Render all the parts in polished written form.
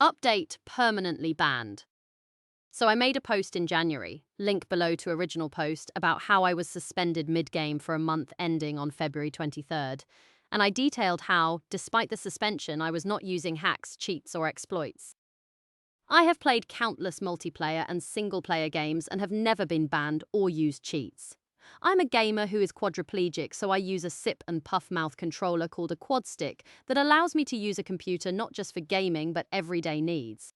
Update permanently banned. So I made a post in January, link below to original post, about how I was suspended mid-game for a month ending on February 23rd. And I detailed how, despite the suspension, I was not using hacks, cheats, or exploits. I have played countless multiplayer and single-player games and have never been banned or used cheats. I'm a gamer who is quadriplegic, so I use a sip and puff mouth controller called a quad stick that allows me to use a computer not just for gaming but everyday needs.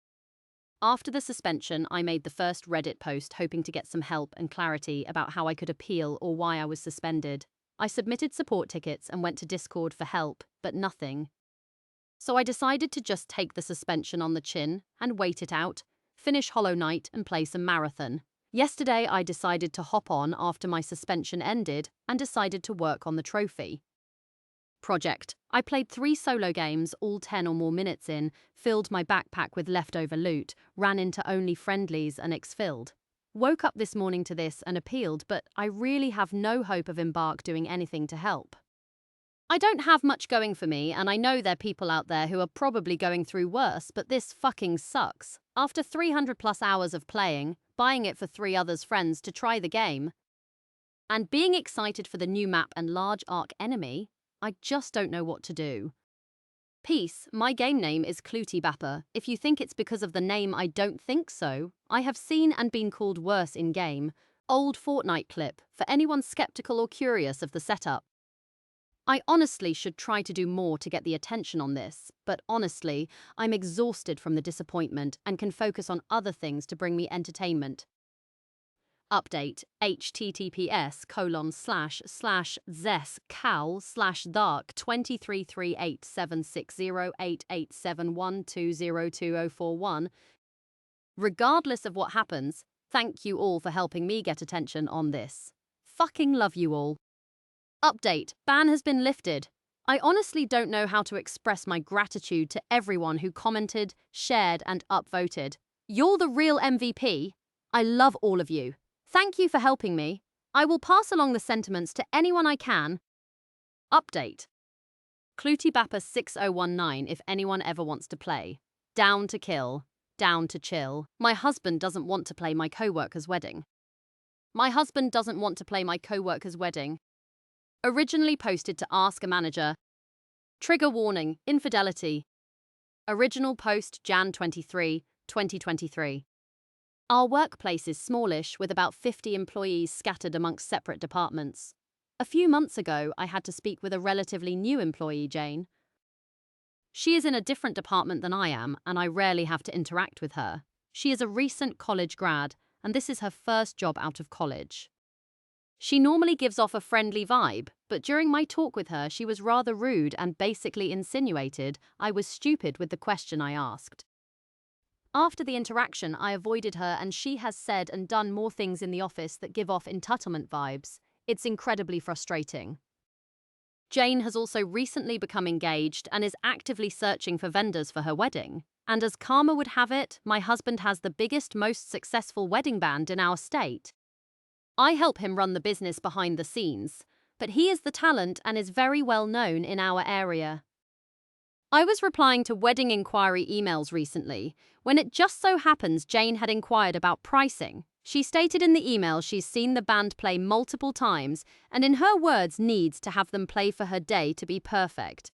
After the suspension, I made the first Reddit post hoping to get some help and clarity about how I could appeal or why I was suspended. I submitted support tickets and went to Discord for help, but nothing. So I decided to just take the suspension on the chin and wait it out, finish Hollow Knight and play some Marathon. Yesterday I decided to hop on after my suspension ended and decided to work on the trophy. Project. I played 3 solo games, all 10 or more minutes in, filled my backpack with leftover loot, ran into only friendlies and exfilled. Woke up this morning to this and appealed, but I really have no hope of Embark doing anything to help. I don't have much going for me, and I know there are people out there who are probably going through worse, but this fucking sucks. After 300 plus hours of playing, buying it for 3 others' friends to try the game, and being excited for the new map and large arc enemy, I just don't know what to do. Peace, my game name is Clutybapper. If you think it's because of the name, I don't think so. I have seen and been called worse in game. Old Fortnite clip, for anyone skeptical or curious of the setup. I honestly should try to do more to get the attention on this, but honestly, I'm exhausted from the disappointment and can focus on other things to bring me entertainment. Update https://zescal/dark 233876088712020041. Regardless of what happens, thank you all for helping me get attention on this. Fucking love you all. Update, ban has been lifted. I honestly don't know how to express my gratitude to everyone who commented, shared, and upvoted. You're the real MVP. I love all of you. Thank you for helping me. I will pass along the sentiments to anyone I can. Update. Clutybapper6019 if anyone ever wants to play. Down to kill. Down to chill. My husband doesn't want to play my co-worker's wedding. My husband doesn't want to play my co-worker's wedding. Originally posted to Ask a Manager. Trigger warning, infidelity. Original post Jan 23, 2023. Our workplace is smallish with about 50 employees scattered amongst separate departments. A few months ago, I had to speak with a relatively new employee, Jane. She is in a different department than I am, and I rarely have to interact with her. She is a recent college grad, and this is her first job out of college. She normally gives off a friendly vibe, but during my talk with her, she was rather rude and basically insinuated I was stupid with the question I asked. After the interaction, I avoided her, and she has said and done more things in the office that give off entitlement vibes. It's incredibly frustrating. Jane has also recently become engaged and is actively searching for vendors for her wedding. And as karma would have it, my husband has the biggest, most successful wedding band in our state. I help him run the business behind the scenes, but he is the talent and is very well known in our area. I was replying to wedding inquiry emails recently, when it just so happens Jane had inquired about pricing. She stated in the email she's seen the band play multiple times and in her words needs to have them play for her day to be perfect.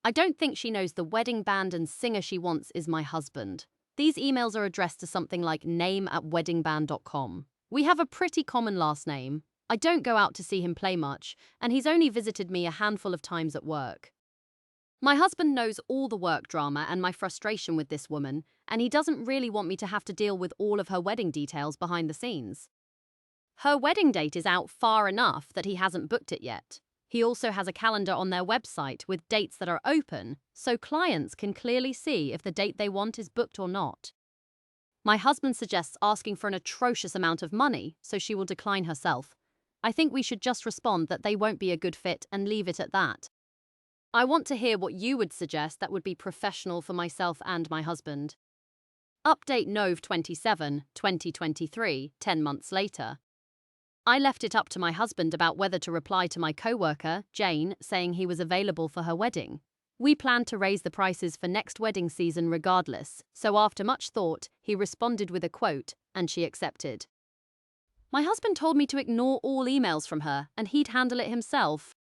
I don't think she knows the wedding band and singer she wants is my husband. These emails are addressed to something like name@weddingband.com. We have a pretty common last name. I don't go out to see him play much, and he's only visited me a handful of times at work. My husband knows all the work drama and my frustration with this woman, and he doesn't really want me to have to deal with all of her wedding details behind the scenes. Her wedding date is out far enough that he hasn't booked it yet. He also has a calendar on their website with dates that are open, so clients can clearly see if the date they want is booked or not. My husband suggests asking for an atrocious amount of money, so she will decline herself. I think we should just respond that they won't be a good fit and leave it at that. I want to hear what you would suggest that would be professional for myself and my husband. Update Nov 27, 2023, 10 months later. I left it up to my husband about whether to reply to my co-worker, Jane, saying he was available for her wedding. We planned to raise the prices for next wedding season regardless, so after much thought, he responded with a quote, and she accepted. My husband told me to ignore all emails from her, and he'd handle it himself.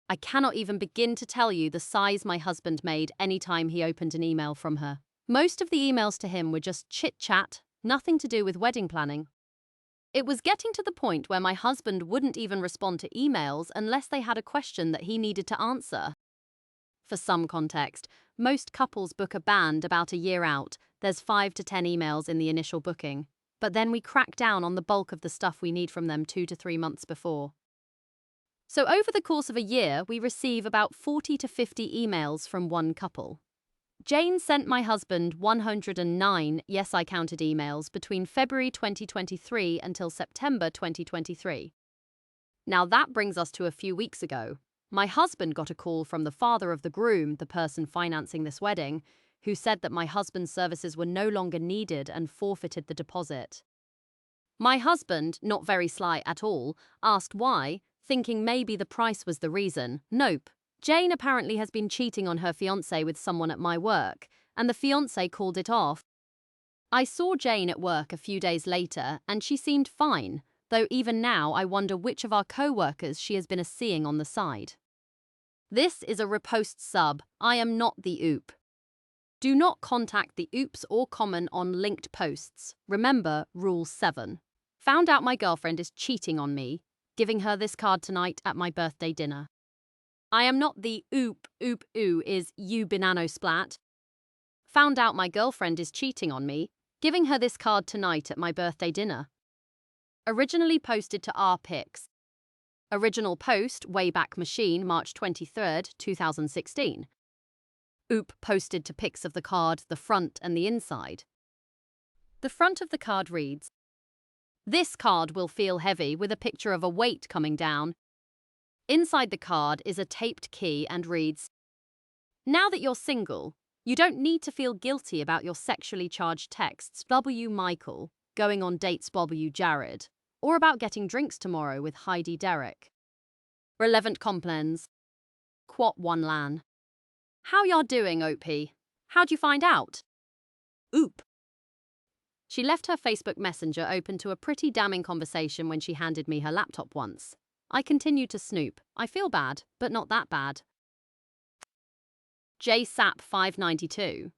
I cannot even begin to tell you the sighs my husband made any time he opened an email from her. Most of the emails to him were just chit-chat, nothing to do with wedding planning. It was getting to the point where my husband wouldn't even respond to emails unless they had a question that he needed to answer. For some context, most couples book a band about a year out. There's 5 to 10 emails in the initial booking. But then we crack down on the bulk of the stuff we need from them 2 to 3 months before. So over the course of a year, we receive about 40 to 50 emails from one couple. Jane sent my husband 109, yes I counted emails, between February 2023 until September 2023. Now that brings us to a few weeks ago. My husband got a call from the father of the groom, the person financing this wedding, who said that my husband's services were no longer needed and forfeited the deposit. My husband, not very sly at all, asked why, thinking maybe the price was the reason. Nope. Jane apparently has been cheating on her fiancé with someone at my work, and the fiancé called it off. I saw Jane at work a few days later, and she seemed fine, though even now I wonder which of our co-workers she has been seeing on the side. This is a repost sub. I am not the oop. Do not contact the oops or comment on linked posts. Remember Rule 7. Found out my girlfriend is cheating on me, giving her this card tonight at my birthday dinner. I am not the oop ooh is you banano splat. Found out my girlfriend is cheating on me, giving her this card tonight at my birthday dinner. Originally posted to our pics. Original post, Wayback Machine, March 23rd, 2016. Oop posted to pics of the card, the front and the inside. The front of the card reads, "This card will feel heavy," with a picture of a weight coming down. Inside the card is a taped key and reads, "Now that you're single, you don't need to feel guilty about your sexually charged texts W. Michael, going on dates W. Jared, or about getting drinks tomorrow with Heidi Derek. Relevant complens. Quat one lan. How y'all doing, OP? How'd you find out? Oop." She left her Facebook Messenger open to a pretty damning conversation when she handed me her laptop once. I continued to snoop. I feel bad, but not that bad. JSAP 592.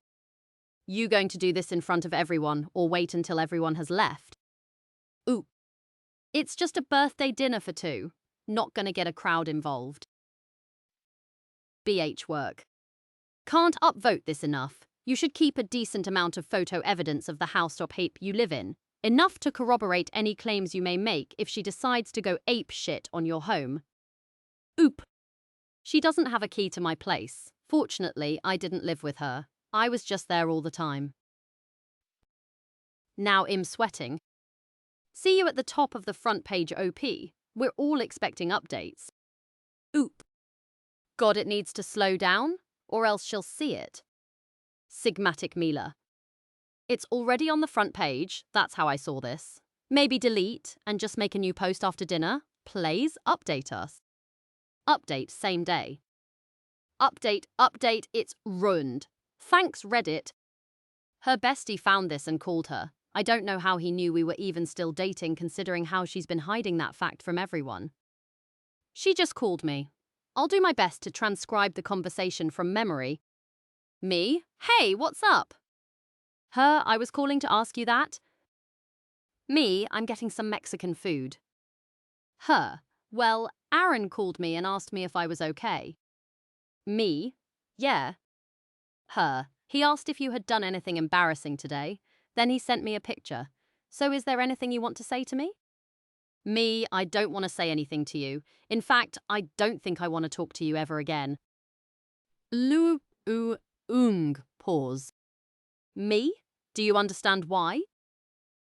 You going to do this in front of everyone or wait until everyone has left? Ooh. It's just a birthday dinner for two. Not gonna get a crowd involved. BH work. Can't upvote this enough. You should keep a decent amount of photo evidence of the house or ape you live in. Enough to corroborate any claims you may make if she decides to go ape shit on your home. Oop. She doesn't have a key to my place. Fortunately, I didn't live with her. I was just there all the time. Now I'm sweating. See you at the top of the front page, OP. We're all expecting updates. Oop. God, it needs to slow down, or else she'll see it. Sigmatic Mila. It's already on the front page, that's how I saw this. Maybe delete and just make a new post after dinner? Please update us. Update same day. Update, it's ruined. Thanks Reddit. Her bestie found this and called her. I don't know how he knew we were even still dating considering how she's been hiding that fact from everyone. She just called me. I'll do my best to transcribe the conversation from memory. Me? Hey, what's up? Her, I was calling to ask you that. Me, I'm getting some Mexican food. Her, well, Aaron called me and asked me if I was okay. Me, yeah. Her, he asked if you had done anything embarrassing today. Then he sent me a picture. So is there anything you want to say to me? Me, I don't want to say anything to you. In fact, I don't think I want to talk to you ever again. Lu, pause. Me? Do you understand why?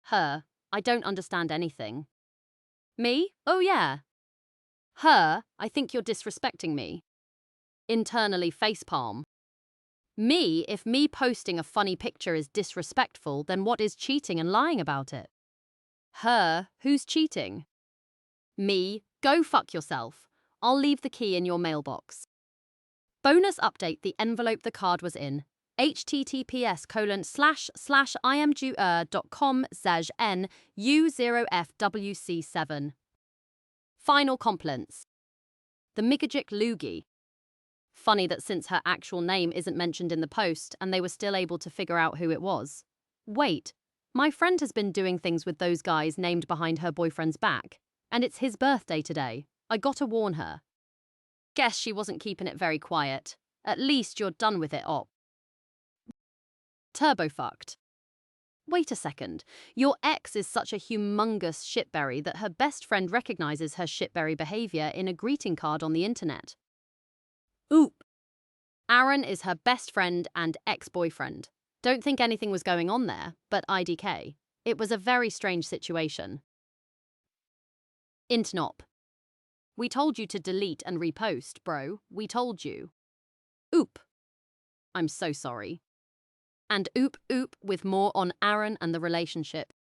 Her, I don't understand anything. Me? Oh yeah. Her, I think you're disrespecting me. Internally facepalm. Me, if me posting a funny picture is disrespectful, then what is cheating and lying about it? Her, who's cheating? Me, go fuck yourself. I'll leave the key in your mailbox. Bonus update: the envelope the card was in. https://imgur.com n u0fwc7. Final compliments. The Migajik Loogie. Funny that since her actual name isn't mentioned in the post and they were still able to figure out who it was. Wait, my friend has been doing things with those guys named behind her boyfriend's back, and it's his birthday today. I gotta warn her. Guess she wasn't keeping it very quiet. At least you're done with it, op. Turbo fucked. Wait a second. Your ex is such a humongous shitberry that her best friend recognizes her shitberry behavior in a greeting card on the internet. Oop. Aaron is her best friend and ex-boyfriend. Don't think anything was going on there, but IDK. It was a very strange situation. Intnop. We told you to delete and repost, bro. We told you. Oop. I'm so sorry. And oop with more on Aaron and the relationship.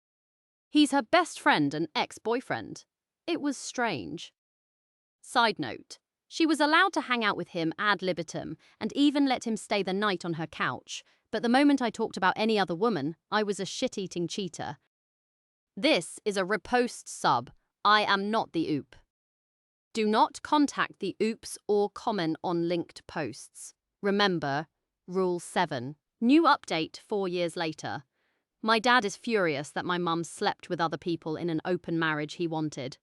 He's her best friend and ex-boyfriend. It was strange. Side note. She was allowed to hang out with him ad libitum and even let him stay the night on her couch, but the moment I talked about any other woman, I was a shit-eating cheater. This is a repost sub. I am not the oop. Do not contact the oops or comment on linked posts. Remember, Rule 7. New update 4 years later. My dad is furious that my mum slept with other people in an open marriage he wanted.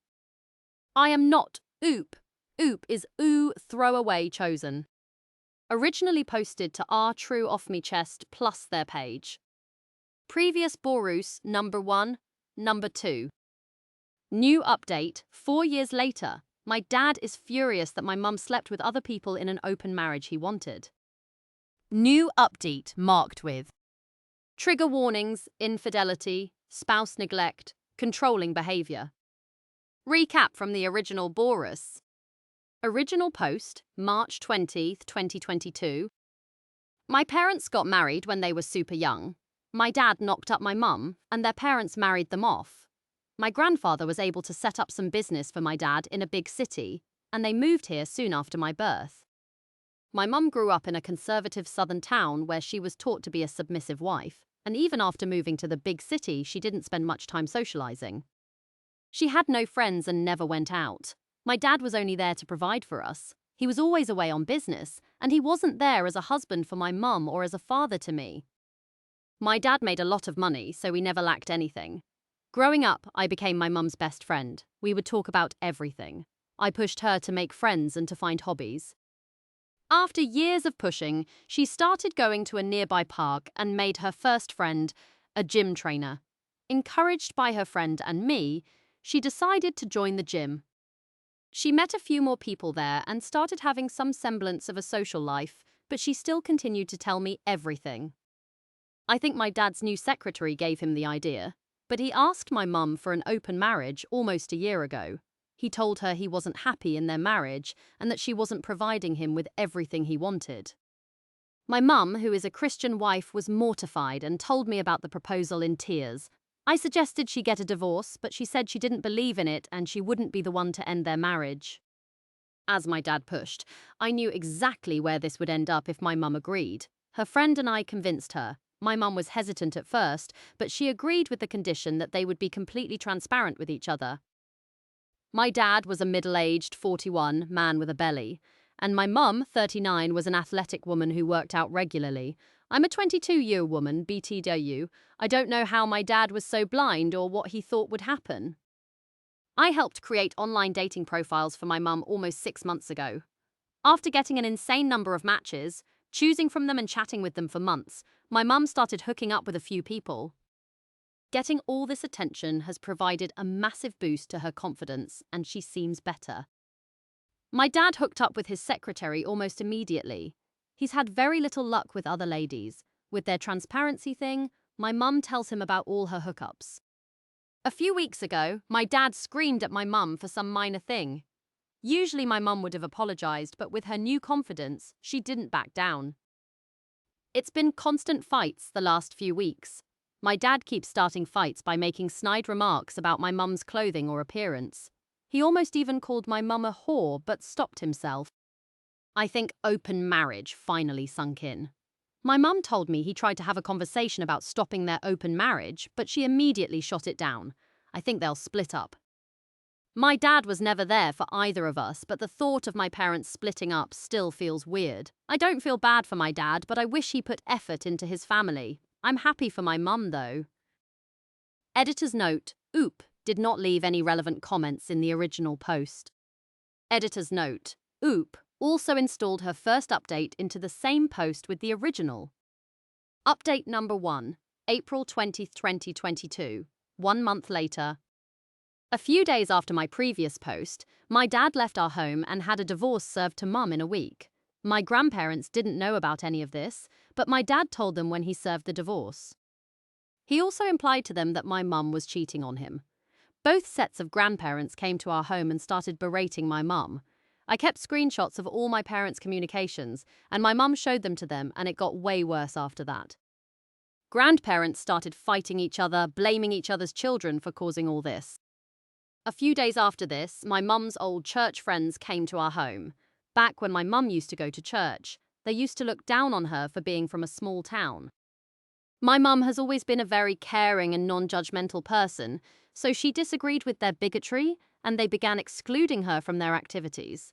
I am not oop. Oop is ooh throwaway chosen. Originally posted to R True Off Me Chest plus their page. Previous Borus number 1, number 2. New update 4 years later. My dad is furious that my mum slept with other people in an open marriage he wanted. New update marked with trigger warnings, infidelity, spouse neglect, controlling behavior. Recap from the original Borus. Original post, March 20th, 2022. My parents got married when they were super young. My dad knocked up my mum, and their parents married them off. My grandfather was able to set up some business for my dad in a big city, and they moved here soon after my birth. My mum grew up in a conservative southern town where she was taught to be a submissive wife, and even after moving to the big city, she didn't spend much time socializing. She had no friends and never went out. My dad was only there to provide for us. He was always away on business, and he wasn't there as a husband for my mum or as a father to me. My dad made a lot of money, so we never lacked anything. Growing up, I became my mum's best friend. We would talk about everything. I pushed her to make friends and to find hobbies. After years of pushing, she started going to a nearby park and made her first friend, a gym trainer. Encouraged by her friend and me, she decided to join the gym. She met a few more people there and started having some semblance of a social life, but she still continued to tell me everything. I think my dad's new secretary gave him the idea, but he asked my mum for an open marriage almost a year ago. He told her he wasn't happy in their marriage and that she wasn't providing him with everything he wanted. My mum, who is a Christian wife, was mortified and told me about the proposal in tears. I suggested she get a divorce, but she said she didn't believe in it and she wouldn't be the one to end their marriage. As my dad pushed, I knew exactly where this would end up if my mum agreed. Her friend and I convinced her. My mum was hesitant at first, but she agreed with the condition that they would be completely transparent with each other. My dad was a middle-aged 41 man with a belly, and my mum, 39, was an athletic woman who worked out regularly. I'm a 22-year woman, BTW. I don't know how my dad was so blind or what he thought would happen. I helped create online dating profiles for my mum almost 6 months ago. After getting an insane number of matches, choosing from them and chatting with them for months, my mum started hooking up with a few people. Getting all this attention has provided a massive boost to her confidence, and she seems better. My dad hooked up with his secretary almost immediately. He's had very little luck with other ladies. With their transparency thing, my mum tells him about all her hookups. A few weeks ago, my dad screamed at my mum for some minor thing. Usually my mum would have apologized, but with her new confidence, she didn't back down. It's been constant fights the last few weeks. My dad keeps starting fights by making snide remarks about my mum's clothing or appearance. He almost even called my mum a whore, but stopped himself. I think open marriage finally sunk in. My mum told me he tried to have a conversation about stopping their open marriage, but she immediately shot it down. I think they'll split up. My dad was never there for either of us, but the thought of my parents splitting up still feels weird. I don't feel bad for my dad, but I wish he put effort into his family. I'm happy for my mum, though. Editor's note: Oop did not leave any relevant comments in the original post. Editor's note: Oop also installed her first update into the same post with the original. Update number 1, April 20th, 2022. 1 month later. A few days after my previous post, my dad left our home and had a divorce served to mum in a week. My grandparents didn't know about any of this, but my dad told them when he served the divorce. He also implied to them that my mum was cheating on him. Both sets of grandparents came to our home and started berating my mum. I kept screenshots of all my parents' communications, and my mum showed them to them, and it got way worse after that. Grandparents started fighting each other, blaming each other's children for causing all this. A few days after this, my mum's old church friends came to our home. Back when my mum used to go to church, they used to look down on her for being from a small town. My mum has always been a very caring and non-judgmental person, so she disagreed with their bigotry, and they began excluding her from their activities.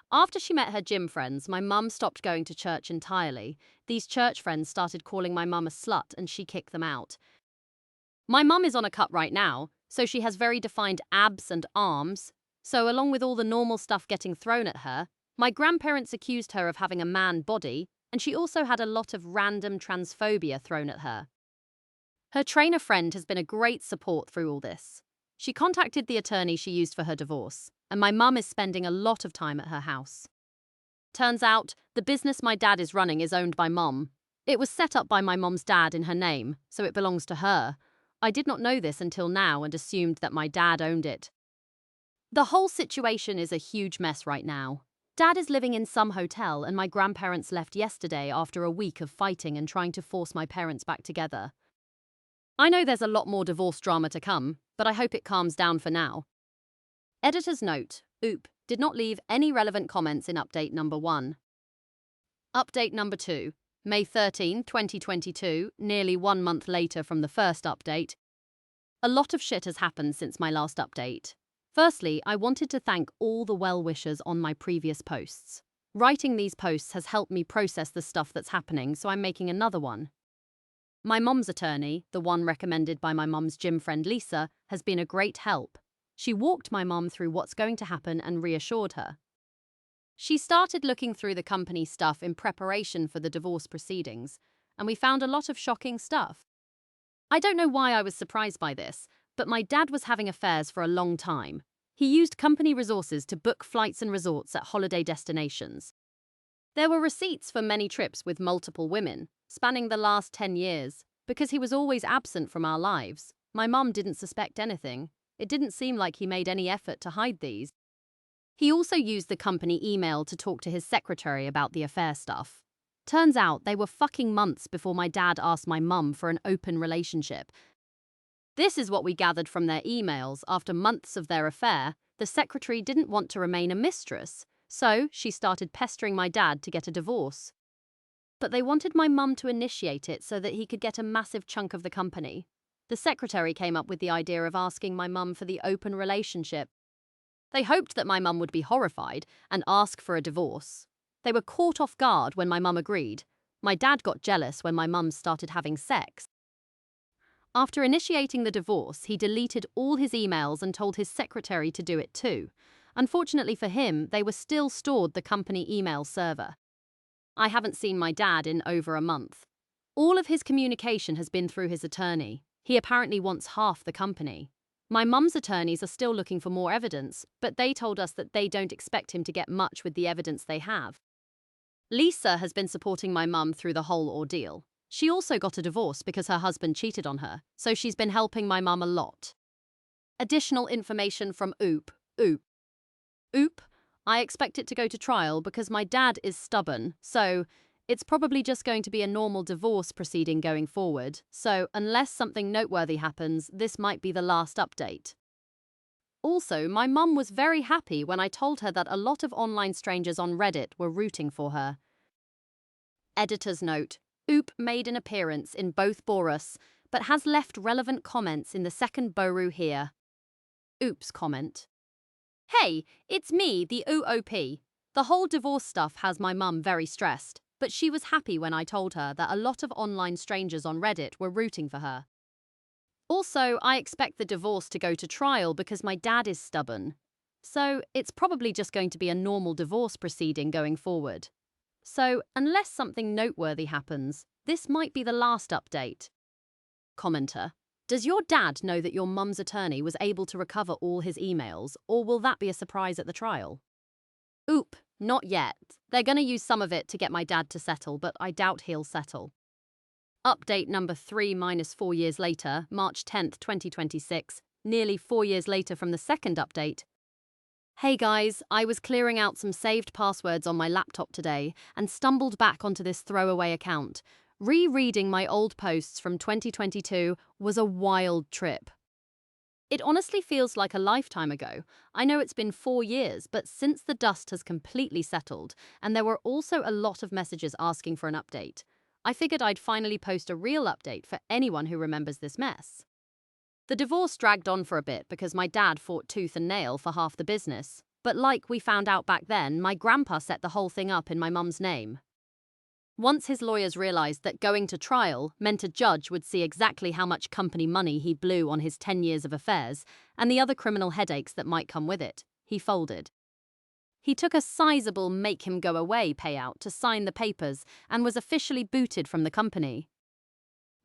After she met her gym friends, my mum stopped going to church entirely. These church friends started calling my mum a slut, and she kicked them out. My mum is on a cut right now, so she has very defined abs and arms. So along with all the normal stuff getting thrown at her, my grandparents accused her of having a man body, and she also had a lot of random transphobia thrown at her. Her trainer friend has been a great support through all this. She contacted the attorney she used for her divorce, and my mum is spending a lot of time at her house. Turns out, the business my dad is running is owned by mum. It was set up by my mum's dad in her name, so it belongs to her. I did not know this until now and assumed that my dad owned it. The whole situation is a huge mess right now. Dad is living in some hotel, and my grandparents left yesterday after a week of fighting and trying to force my parents back together. I know there's a lot more divorce drama to come, but I hope it calms down for now. Editor's note: Oop did not leave any relevant comments in update number 1. Update number 2, May 13, 2022, nearly 1 month later from the first update. A lot of shit has happened since my last update. Firstly, I wanted to thank all the well-wishers on my previous posts. Writing these posts has helped me process the stuff that's happening, so I'm making another one. My mum's attorney, the one recommended by my mum's gym friend Lisa, has been a great help. She walked my mum through what's going to happen and reassured her. She started looking through the company stuff in preparation for the divorce proceedings, and we found a lot of shocking stuff. I don't know why I was surprised by this, but my dad was having affairs for a long time. He used company resources to book flights and resorts at holiday destinations. There were receipts for many trips with multiple women, spanning the last 10 years. Because he was always absent from our lives, my mum didn't suspect anything. It didn't seem like he made any effort to hide these. He also used the company email to talk to his secretary about the affair stuff. Turns out they were fucking months before my dad asked my mum for an open relationship. This is what we gathered from their emails. After months of their affair, the secretary didn't want to remain a mistress, so she started pestering my dad to get a divorce. But they wanted my mum to initiate it so that he could get a massive chunk of the company. The secretary came up with the idea of asking my mum for the open relationship. They hoped that my mum would be horrified and ask for a divorce. They were caught off guard when my mum agreed. My dad got jealous when my mum started having sex. After initiating the divorce, he deleted all his emails and told his secretary to do it too. Unfortunately for him, they were still stored the company email server. I haven't seen my dad in over a month. All of his communication has been through his attorney. He apparently wants half the company. My mum's attorneys are still looking for more evidence, but they told us that they don't expect him to get much with the evidence they have. Lisa has been supporting my mum through the whole ordeal. She also got a divorce because her husband cheated on her, so she's been helping my mum a lot. Additional information from Oop. Oop, I expect it to go to trial because my dad is stubborn, so it's probably just going to be a normal divorce proceeding going forward. So unless something noteworthy happens, this might be the last update. Also, my mum was very happy when I told her that a lot of online strangers on Reddit were rooting for her. Editor's note: Oop made an appearance in both Boris, but has left relevant comments in the second Boru here. Oop's comment: Hey, it's me, the OOP. The whole divorce stuff has my mum very stressed, but she was happy when I told her that a lot of online strangers on Reddit were rooting for her. Also, I expect the divorce to go to trial because my dad is stubborn. So, it's probably just going to be a normal divorce proceeding going forward. So, unless something noteworthy happens, this might be the last update. Commenter: Does your dad know that your mum's attorney was able to recover all his emails, or will that be a surprise at the trial? Oop, not yet. They're gonna use some of it to get my dad to settle, but I doubt he'll settle. Update number 3 minus 4 years later, March 10th, 2026, nearly 4 years later from the second update. Hey guys, I was clearing out some saved passwords on my laptop today and stumbled back onto this throwaway account. Rereading my old posts from 2022 was a wild trip. It honestly feels like a lifetime ago. I know it's been 4 years, but since the dust has completely settled, and there were also a lot of messages asking for an update, I figured I'd finally post a real update for anyone who remembers this mess. The divorce dragged on for a bit because my dad fought tooth and nail for half the business, but like we found out back then, my grandpa set the whole thing up in my mum's name. Once his lawyers realized that going to trial meant a judge would see exactly how much company money he blew on his 10 years of affairs and the other criminal headaches that might come with it, he folded. He took a sizable make-him-go-away payout to sign the papers and was officially booted from the company.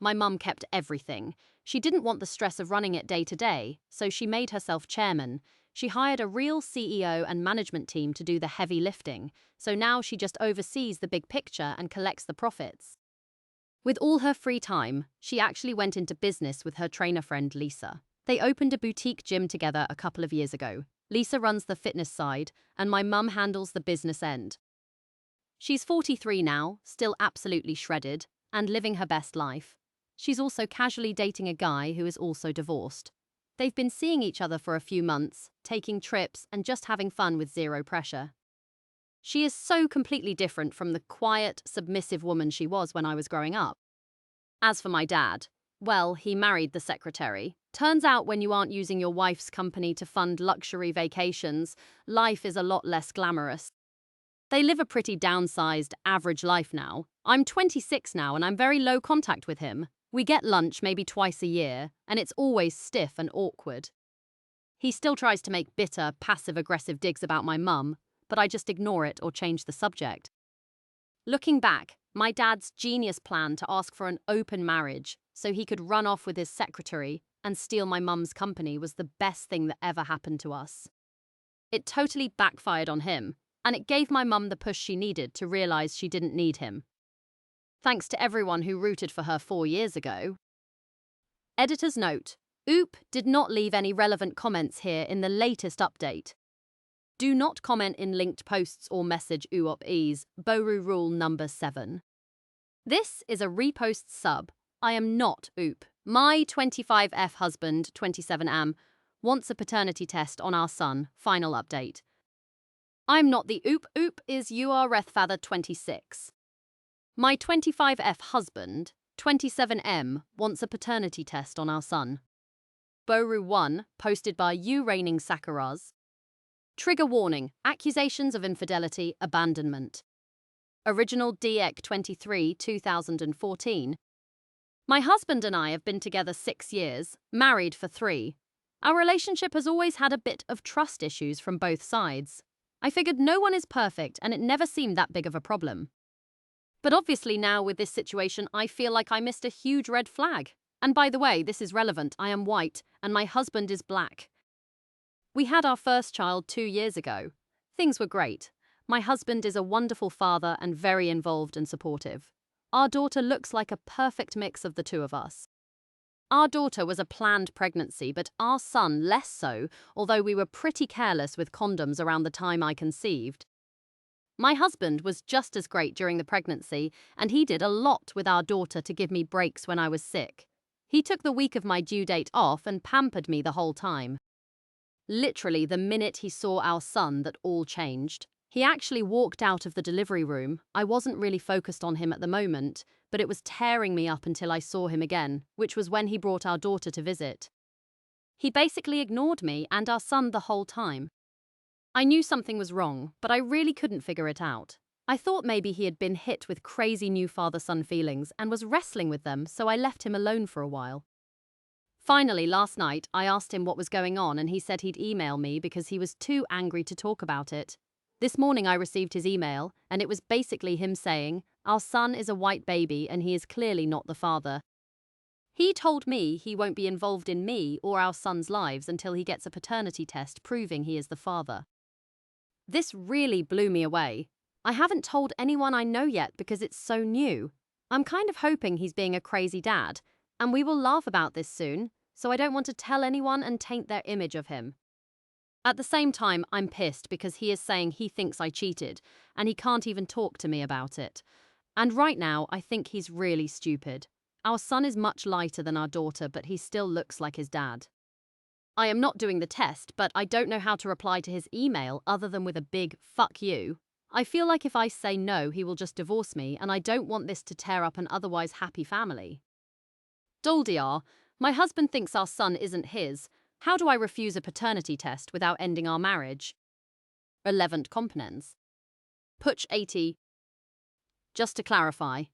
My mum kept everything. She didn't want the stress of running it day to day, so she made herself chairman. She hired a real CEO and management team to do the heavy lifting, so now she just oversees the big picture and collects the profits. With all her free time, she actually went into business with her trainer friend Lisa. They opened a boutique gym together a couple of years ago. Lisa runs the fitness side, and my mum handles the business end. She's 43 now, still absolutely shredded, and living her best life. She's also casually dating a guy who is also divorced. They've been seeing each other for a few months, taking trips, and just having fun with zero pressure. She is so completely different from the quiet, submissive woman she was when I was growing up. As for my dad, well, he married the secretary. Turns out when you aren't using your wife's company to fund luxury vacations, life is a lot less glamorous. They live a pretty downsized, average life now. I'm 26 now and I'm very low contact with him. We get lunch maybe twice a year, and it's always stiff and awkward. He still tries to make bitter, passive-aggressive digs about my mum, but I just ignore it or change the subject. Looking back, my dad's genius plan to ask for an open marriage so he could run off with his secretary and steal my mum's company was the best thing that ever happened to us. It totally backfired on him, and it gave my mum the push she needed to realize she didn't need him. Thanks to everyone who rooted for her 4 years ago. Editor's note: Oop did not leave any relevant comments here in the latest update. Do not comment in linked posts or message OOP-E's Boru rule number 7. This is a repost sub. I am not Oop. My 25F husband, 27am, wants a paternity test on our son. Final update. I'm not the Oop. Oop is Rethfather 26. My 25F husband, 27M, wants a paternity test on our son. Boru 1, posted by Reigning Sakaraz. Trigger warning: accusations of infidelity, abandonment. Original DEC 23, 2014. My husband and I have been together 6 years, married for 3. Our relationship has always had a bit of trust issues from both sides. I figured no one is perfect and it never seemed that big of a problem. But obviously now with this situation, I feel like I missed a huge red flag. And by the way, this is relevant. I am white and my husband is black. We had our first child 2 years ago. Things were great. My husband is a wonderful father and very involved and supportive. Our daughter looks like a perfect mix of the two of us. Our daughter was a planned pregnancy, but our son less so, although we were pretty careless with condoms around the time I conceived. My husband was just as great during the pregnancy, and he did a lot with our daughter to give me breaks when I was sick. He took the week of my due date off and pampered me the whole time. Literally, the minute he saw our son, that all changed. He actually walked out of the delivery room. I wasn't really focused on him at the moment, but it was tearing me up until I saw him again, which was when he brought our daughter to visit. He basically ignored me and our son the whole time. I knew something was wrong, but I really couldn't figure it out. I thought maybe he had been hit with crazy new father-son feelings and was wrestling with them, so I left him alone for a while. Finally, last night, I asked him what was going on and he said he'd email me because he was too angry to talk about it. This morning I received his email and it was basically him saying, "Our son is a white baby and he is clearly not the father." He told me he won't be involved in me or our son's lives until he gets a paternity test proving he is the father. This really blew me away. I haven't told anyone I know yet because it's so new. I'm kind of hoping he's being a crazy dad, and we will laugh about this soon, so I don't want to tell anyone and taint their image of him. At the same time, I'm pissed because he is saying he thinks I cheated, and he can't even talk to me about it. And right now, I think he's really stupid. Our son is much lighter than our daughter, but he still looks like his dad. I am not doing the test, but I don't know how to reply to his email other than with a big "fuck you." I feel like if I say no, he will just divorce me, and I don't want this to tear up an otherwise happy family. Doldiar, my husband thinks our son isn't his. How do I refuse a paternity test without ending our marriage? 11th components. Putch 80. Just to clarify,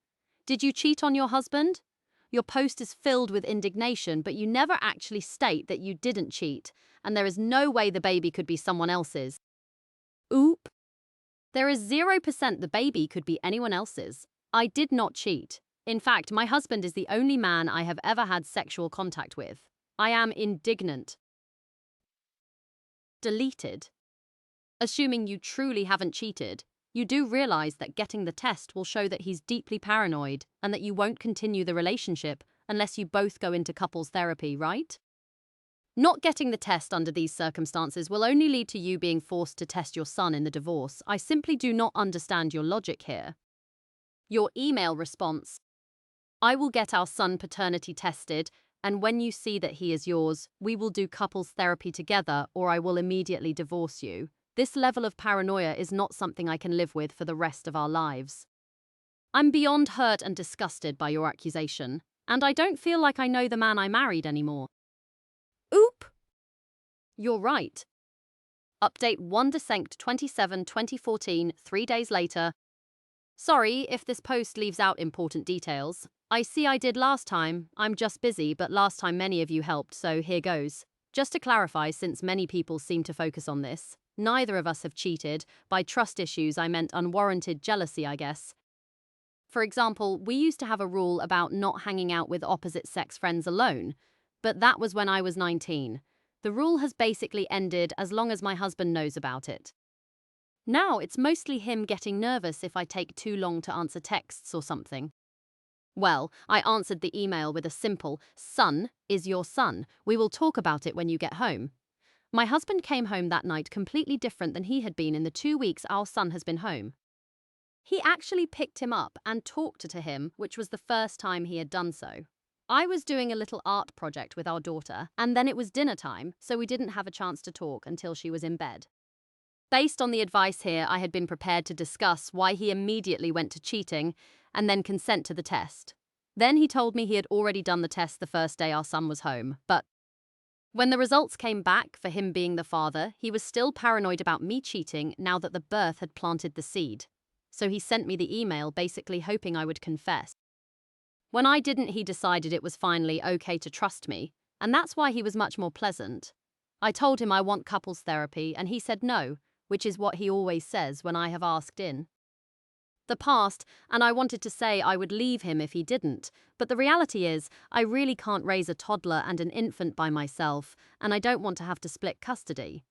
did you cheat on your husband? Your post is filled with indignation, but you never actually state that you didn't cheat, and there is no way the baby could be someone else's. Oop. There is 0% the baby could be anyone else's. I did not cheat. In fact, my husband is the only man I have ever had sexual contact with. I am indignant. Deleted. Assuming you truly haven't cheated, you do realize that getting the test will show that he's deeply paranoid and that you won't continue the relationship unless you both go into couples therapy, right? Not getting the test under these circumstances will only lead to you being forced to test your son in the divorce. I simply do not understand your logic here. Your email response. I will get our son paternity tested, and when you see that he is yours, we will do couples therapy together or I will immediately divorce you. This level of paranoia is not something I can live with for the rest of our lives. I'm beyond hurt and disgusted by your accusation, and I don't feel like I know the man I married anymore. Oop! You're right. Update 1 December 27, 2014, 3 days later. Sorry if this post leaves out important details. I see I did last time. I'm just busy, but last time many of you helped, so here goes. Just to clarify, since many people seem to focus on this, neither of us have cheated. By trust issues, I meant unwarranted jealousy, I guess. For example, we used to have a rule about not hanging out with opposite-sex friends alone, but that was when I was 19. The rule has basically ended as long as my husband knows about it. Now it's mostly him getting nervous if I take too long to answer texts or something. Well, I answered the email with a simple, "Son is your son. We will talk about it when you get home." My husband came home that night completely different than he had been in the 2 weeks our son has been home. He actually picked him up and talked to him, which was the first time he had done so. I was doing a little art project with our daughter, and then it was dinner time, so we didn't have a chance to talk until she was in bed. Based on the advice here, I had been prepared to discuss why he immediately went to cheating and then consent to the test. Then he told me he had already done the test the first day our son was home, but when the results came back for him being the father, he was still paranoid about me cheating now that the birth had planted the seed. So he sent me the email basically hoping I would confess. When I didn't, he decided it was finally okay to trust me, and that's why he was much more pleasant. I told him I want couples therapy, and he said no, which is what he always says when I have asked in the past, and I wanted to say I would leave him if he didn't, but the reality is I really can't raise a toddler and an infant by myself, and I don't want to have to split custody.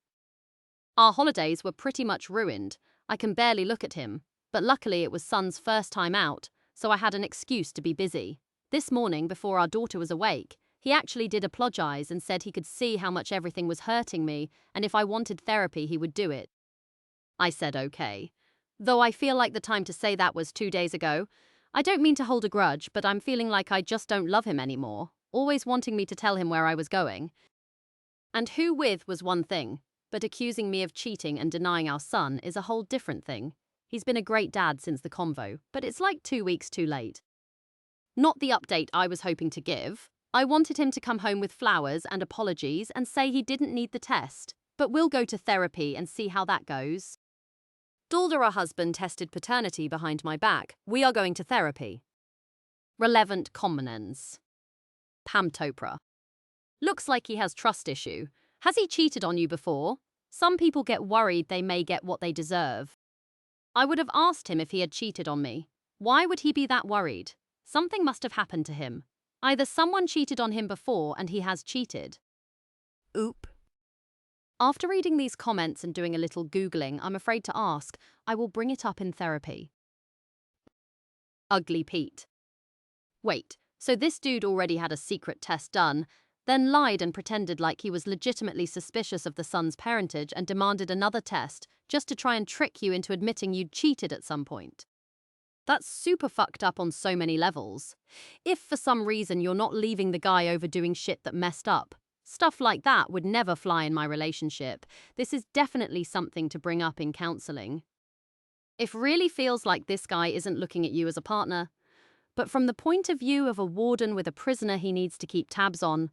Our holidays were pretty much ruined. I can barely look at him, but luckily it was son's first time out, so I had an excuse to be busy. This morning, before our daughter was awake, he actually did apologize and said he could see how much everything was hurting me, and if I wanted therapy he would do it. I said okay. Though I feel like the time to say that was 2 days ago. I don't mean to hold a grudge, but I'm feeling like I just don't love him anymore, always wanting me to tell him where I was going. And who with was one thing, but accusing me of cheating and denying our son is a whole different thing. He's been a great dad since the convo, but it's like 2 weeks too late. Not the update I was hoping to give. I wanted him to come home with flowers and apologies and say he didn't need the test, but we'll go to therapy and see how that goes. Duldara husband tested paternity behind my back. We are going to therapy. Relevant commonens. Pamtopra. Looks like he has trust issue. Has he cheated on you before? Some people get worried they may get what they deserve. I would have asked him if he had cheated on me. Why would he be that worried? Something must have happened to him. Either someone cheated on him before and he has cheated. Oop. After reading these comments and doing a little Googling, I'm afraid to ask. I will bring it up in therapy. Ugly Pete. Wait, so this dude already had a secret test done, then lied and pretended like he was legitimately suspicious of the son's parentage and demanded another test just to try and trick you into admitting you'd cheated at some point. That's super fucked up on so many levels. If for some reason you're not leaving the guy over doing shit that messed up, stuff like that would never fly in my relationship. This is definitely something to bring up in counseling. If really feels like this guy isn't looking at you as a partner, but from the point of view of a warden with a prisoner he needs to keep tabs on.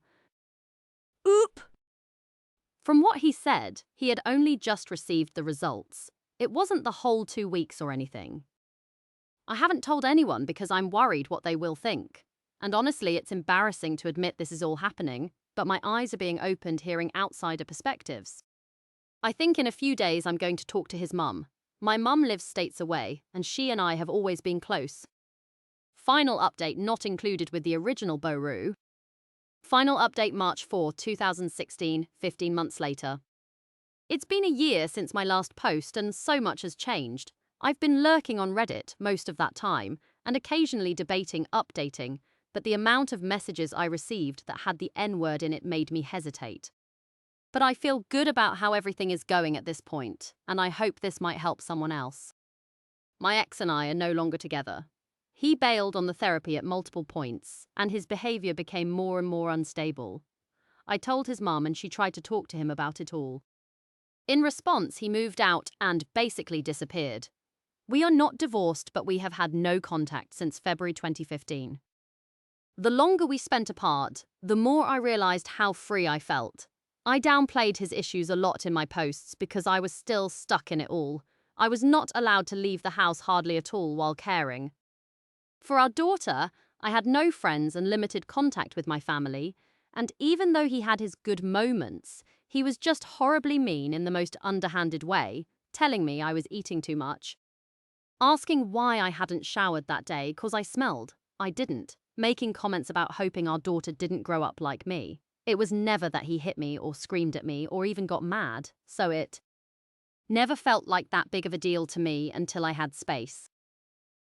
Oop! From what he said, he had only just received the results. It wasn't the whole 2 weeks or anything. I haven't told anyone because I'm worried what they will think. And honestly, it's embarrassing to admit this is all happening, but my eyes are being opened hearing outsider perspectives. I think in a few days I'm going to talk to his mum. My mum lives states away, and she and I have always been close. Final update not included with the original Boru. Final update March 4, 2016, 15 months later. It's been a year since my last post and so much has changed. I've been lurking on Reddit most of that time and occasionally debating updating, but the amount of messages I received that had the N-word in it made me hesitate. But I feel good about how everything is going at this point, and I hope this might help someone else. My ex and I are no longer together. He bailed on the therapy at multiple points, and his behavior became more and more unstable. I told his mum and she tried to talk to him about it all. In response, he moved out and basically disappeared. We are not divorced, but we have had no contact since February 2015. The longer we spent apart, the more I realized how free I felt. I downplayed his issues a lot in my posts because I was still stuck in it all. I was not allowed to leave the house hardly at all while caring. For our daughter, I had no friends and limited contact with my family, and even though he had his good moments, he was just horribly mean in the most underhanded way, telling me I was eating too much. Asking why I hadn't showered that day cause I smelled. I didn't. Making comments about hoping our daughter didn't grow up like me. It was never that he hit me or screamed at me or even got mad, so it never felt like that big of a deal to me until I had space.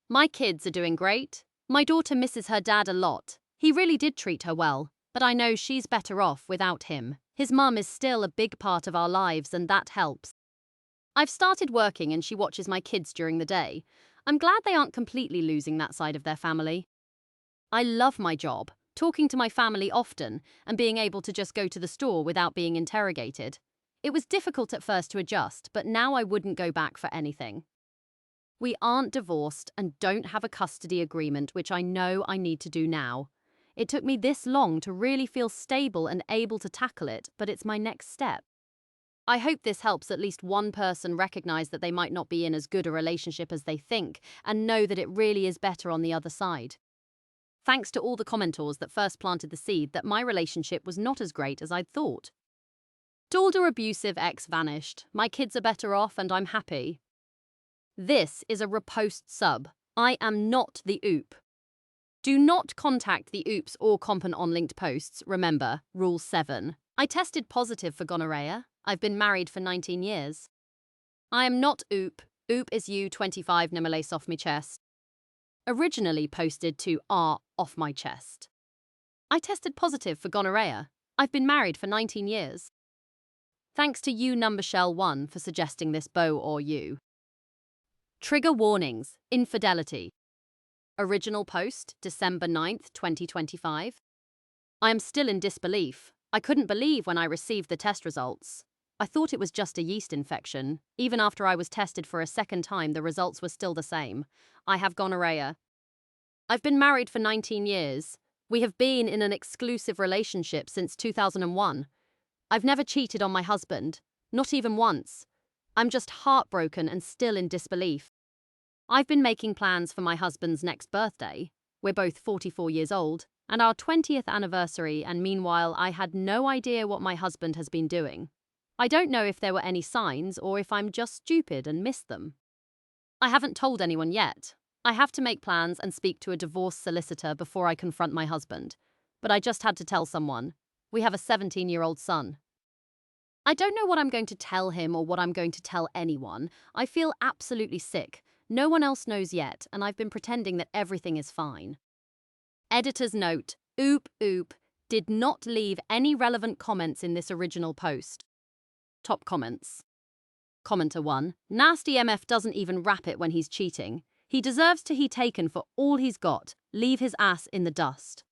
My kids are doing great. My daughter misses her dad a lot. He really did treat her well, but I know she's better off without him. His mum is still a big part of our lives and that helps. I've started working and she watches my kids during the day. I'm glad they aren't completely losing that side of their family. I love my job, talking to my family often and being able to just go to the store without being interrogated. It was difficult at first to adjust, but now I wouldn't go back for anything. We aren't divorced and don't have a custody agreement, which I know I need to do now. It took me this long to really feel stable and able to tackle it, but it's my next step. I hope this helps at least one person recognize that they might not be in as good a relationship as they think and know that it really is better on the other side. Thanks to all the commentors that first planted the seed that my relationship was not as great as I'd thought. Dalda abusive ex vanished. My kids are better off and I'm happy. This is a repost sub. I am not the oop. Do not contact the oops or compen on linked posts. Remember, Rule 7. I tested positive for gonorrhea. I've been married for 19 years. I am not oop. Oop is you 25 nimalace off my chest. Originally posted to R off my chest. I tested positive for gonorrhea. I've been married for 19 years. Thanks to you number shell 1 for suggesting this bow or you. Trigger warnings, infidelity. Original post, December 9th, 2025. I am still in disbelief. I couldn't believe when I received the test results. I thought it was just a yeast infection. Even after I was tested for a second time, the results were still the same. I have gonorrhea. I've been married for 19 years. We have been in an exclusive relationship since 2001. I've never cheated on my husband, not even once. I'm just heartbroken and still in disbelief. I've been making plans for my husband's next birthday. We're both 44 years old, and our 20th anniversary, and meanwhile, I had no idea what my husband has been doing. I don't know if there were any signs or if I'm just stupid and missed them. I haven't told anyone yet. I have to make plans and speak to a divorce solicitor before I confront my husband. But I just had to tell someone. We have a 17-year-old son. I don't know what I'm going to tell him or what I'm going to tell anyone. I feel absolutely sick. No one else knows yet, and I've been pretending that everything is fine. Editor's note: oop, did not leave any relevant comments in this original post. Top comments. Commenter 1. Nasty MF doesn't even rap it when he's cheating. He deserves to be taken for all he's got. Leave his ass in the dust.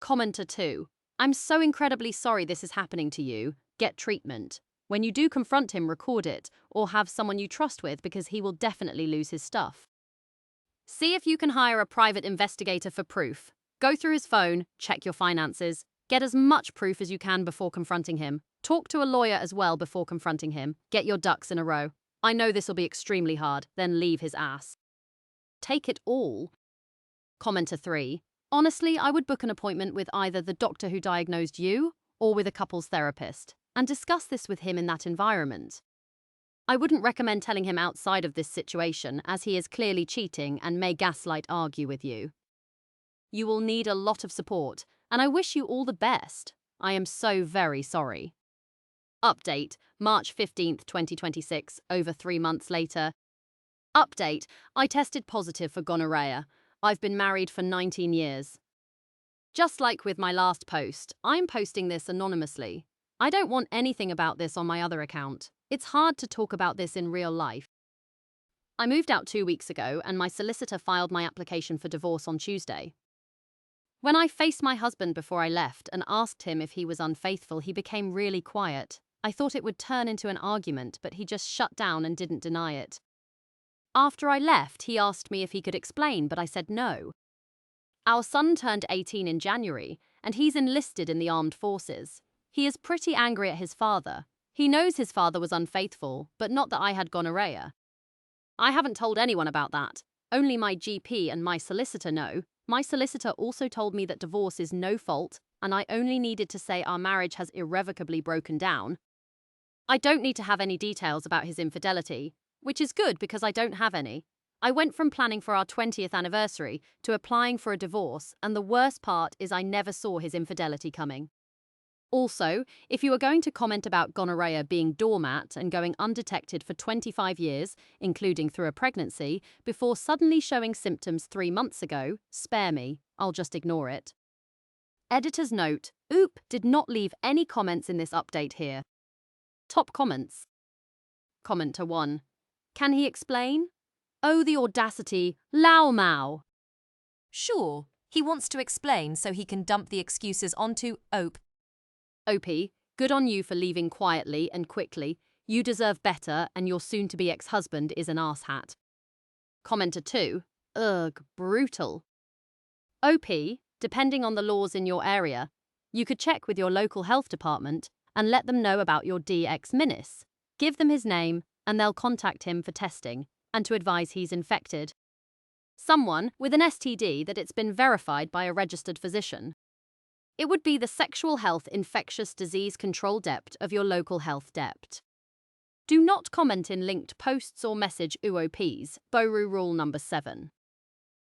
Commenter 2. I'm so incredibly sorry this is happening to you. Get treatment. When you do confront him, record it, or have someone you trust with, because he will definitely lose his stuff. See if you can hire a private investigator for proof. Go through his phone, check your finances, get as much proof as you can before confronting him. Talk to a lawyer as well before confronting him. Get your ducks in a row. I know this will be extremely hard, then leave his ass. Take it all. Commenter 3. Honestly, I would book an appointment with either the doctor who diagnosed you or with a couples therapist and discuss this with him in that environment. I wouldn't recommend telling him outside of this situation, as he is clearly cheating and may gaslight argue with you. You will need a lot of support, and I wish you all the best. I am so very sorry. Update, March 15th, 2026, over 3 months later. Update, I tested positive for gonorrhea. I've been married for 19 years. Just like with my last post, I'm posting this anonymously. I don't want anything about this on my other account. It's hard to talk about this in real life. I moved out 2 weeks ago, and my solicitor filed my application for divorce on Tuesday. When I faced my husband before I left and asked him if he was unfaithful, he became really quiet. I thought it would turn into an argument, but he just shut down and didn't deny it. After I left, he asked me if he could explain, but I said no. Our son turned 18 in January, and he's enlisted in the armed forces. He is pretty angry at his father. He knows his father was unfaithful, but not that I had gonorrhea. I haven't told anyone about that. Only my GP and my solicitor know. My solicitor also told me that divorce is no fault, and I only needed to say our marriage has irrevocably broken down. I don't need to have any details about his infidelity, which is good because I don't have any. I went from planning for our 20th anniversary to applying for a divorce, and the worst part is I never saw his infidelity coming. Also, if you are going to comment about gonorrhea being doormat and going undetected for 25 years, including through a pregnancy, before suddenly showing symptoms 3 months ago, spare me, I'll just ignore it. Editor's note: oop, did not leave any comments in this update here. Top comments. Commenter 1. Can he explain? Oh, the audacity, Lao Mao. Sure, he wants to explain so he can dump the excuses onto OP. OP, good on you for leaving quietly and quickly. You deserve better, and your soon-to-be ex-husband is an arsehat. Commenter 2. Ugh, brutal. OP, depending on the laws in your area, you could check with your local health department and let them know about your DX Minis. Give them his name, and they'll contact him for testing and to advise he's infected. Someone with an STD that it's been verified by a registered physician. It would be the Sexual Health Infectious Disease Control Dept of your local health dept. Do not comment in linked posts or message UOPs, Boru Rule number 7.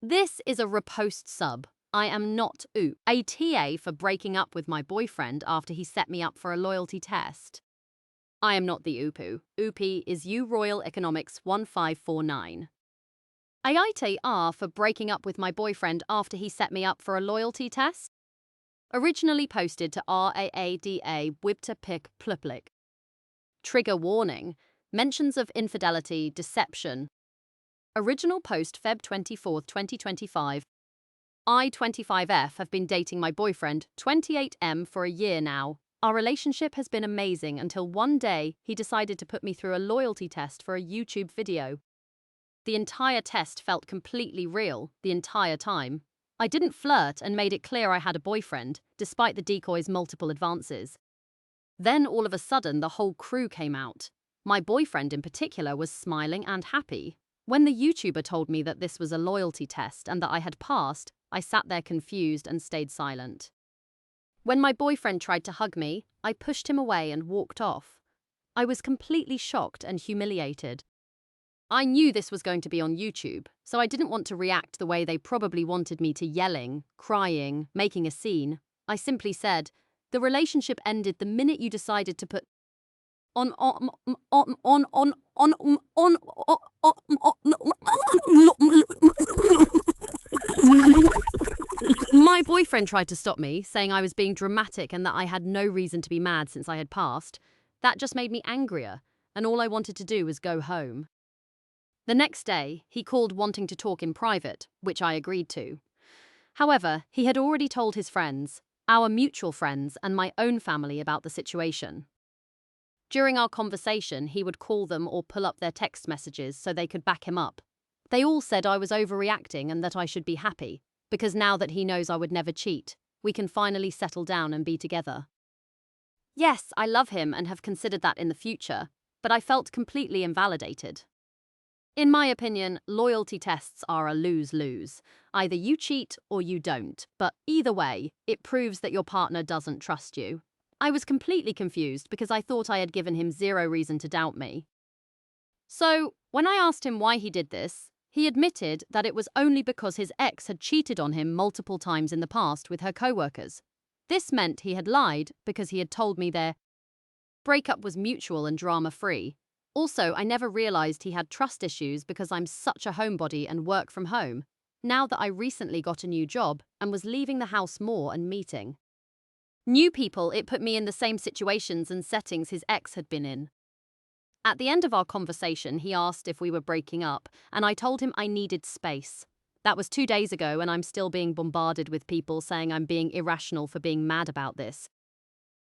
This is a repost sub. I am not a TA for breaking up with my boyfriend after he set me up for a loyalty test. I am not the UPU. UP is U Royal Economics 1549. AITR for breaking up with my boyfriend after he set me up for a loyalty test. Originally posted to RAADA Wibta Pick Pluplik. Trigger warning. Mentions of infidelity, deception. Original post Feb 24, 2025. I, 25F, have been dating my boyfriend, 28M, for a year now. Our relationship has been amazing until one day he decided to put me through a loyalty test for a YouTube video. The entire test felt completely real the entire time. I didn't flirt and made it clear I had a boyfriend, despite the decoy's multiple advances. Then all of a sudden, the whole crew came out. My boyfriend in particular was smiling and happy. When the YouTuber told me that this was a loyalty test and that I had passed, I sat there confused and stayed silent. When my boyfriend tried to hug me, I pushed him away and walked off. I was completely shocked and humiliated. I knew this was going to be on YouTube, so I didn't want to react the way they probably wanted me to, yelling, crying, making a scene. I simply said, "The relationship ended the minute you decided to put My boyfriend tried to stop me, saying I was being dramatic and that I had no reason to be mad since I had passed. That just made me angrier, and all I wanted to do was go home. The next day, he called wanting to talk in private, which I agreed to. However, he had already told his friends, our mutual friends, and my own family about the situation. During our conversation, he would call them or pull up their text messages so they could back him up. They all said I was overreacting and that I should be happy, because now that he knows I would never cheat, we can finally settle down and be together. Yes, I love him and have considered that in the future, but I felt completely invalidated. In my opinion, loyalty tests are a lose-lose. Either you cheat or you don't, but either way, it proves that your partner doesn't trust you. I was completely confused because I thought I had given him zero reason to doubt me. So, when I asked him why he did this, he admitted that it was only because his ex had cheated on him multiple times in the past with her co-workers. This meant he had lied because he had told me their breakup was mutual and drama-free. Also, I never realized he had trust issues because I'm such a homebody and work from home, now that I recently got a new job and was leaving the house more and meeting new people. It put me in the same situations and settings his ex had been in. At the end of our conversation, he asked if we were breaking up, and I told him I needed space. That was 2 days ago, and I'm still being bombarded with people saying I'm being irrational for being mad about this.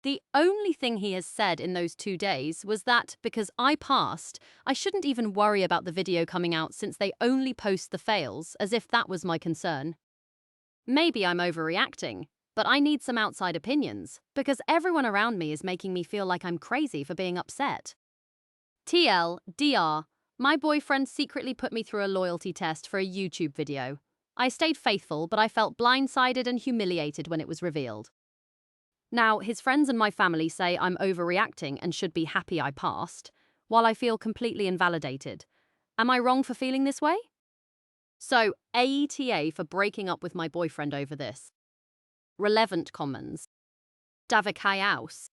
The only thing he has said in those 2 days was that because I passed, I shouldn't even worry about the video coming out since they only post the fails, as if that was my concern. Maybe I'm overreacting, but I need some outside opinions, because everyone around me is making me feel like I'm crazy for being upset. TLDR, my boyfriend secretly put me through a loyalty test for a YouTube video. I stayed faithful, but I felt blindsided and humiliated when it was revealed. Now, his friends and my family say I'm overreacting and should be happy I passed, while I feel completely invalidated. Am I wrong for feeling this way? So, AETA for breaking up with my boyfriend over this. Relevant comments. Davikayaus.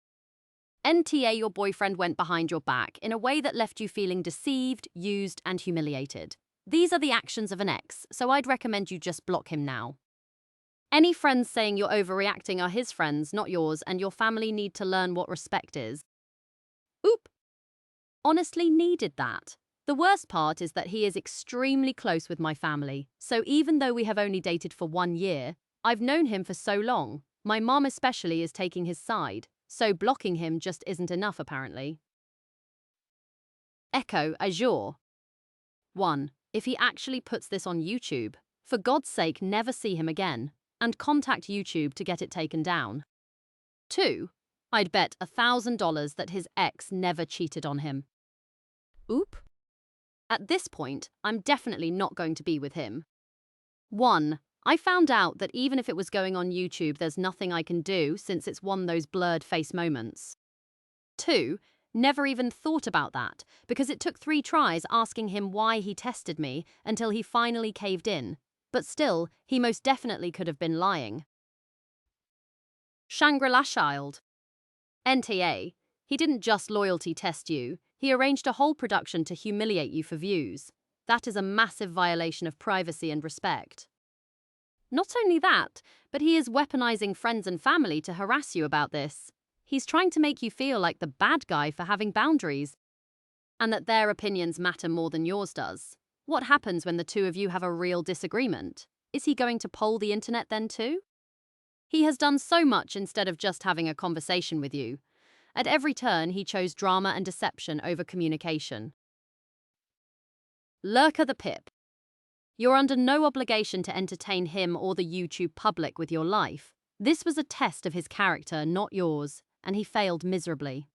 NTA, your boyfriend went behind your back in a way that left you feeling deceived, used, and humiliated. These are the actions of an ex, so I'd recommend you just block him now. Any friends saying you're overreacting are his friends, not yours, and your family need to learn what respect is. Oop! Honestly needed that. The worst part is that he is extremely close with my family, so even though we have only dated for 1 year, I've known him for so long. My mom especially is taking his side, so blocking him just isn't enough apparently. Echo Azure. 1. If he actually puts this on YouTube, for God's sake never see him again, and contact YouTube to get it taken down. 2. I'd bet $1,000 that his ex never cheated on him. Oop. At this point, I'm definitely not going to be with him. 1. I found out that even if it was going on YouTube, there's nothing I can do since it's one of those blurred face moments. 2. Never even thought about that because it took 3 tries asking him why he tested me until he finally caved in. But still, he most definitely could have been lying. Shangri-La Child. NTA. He didn't just loyalty test you, he arranged a whole production to humiliate you for views. That is a massive violation of privacy and respect. Not only that, but he is weaponizing friends and family to harass you about this. He's trying to make you feel like the bad guy for having boundaries, and that their opinions matter more than yours does. What happens when the two of you have a real disagreement? Is he going to poll the internet then too? He has done so much instead of just having a conversation with you. At every turn, he chose drama and deception over communication. Lurker the Pip. You're under no obligation to entertain him or the YouTube public with your life. This was a test of his character, not yours, and he failed miserably.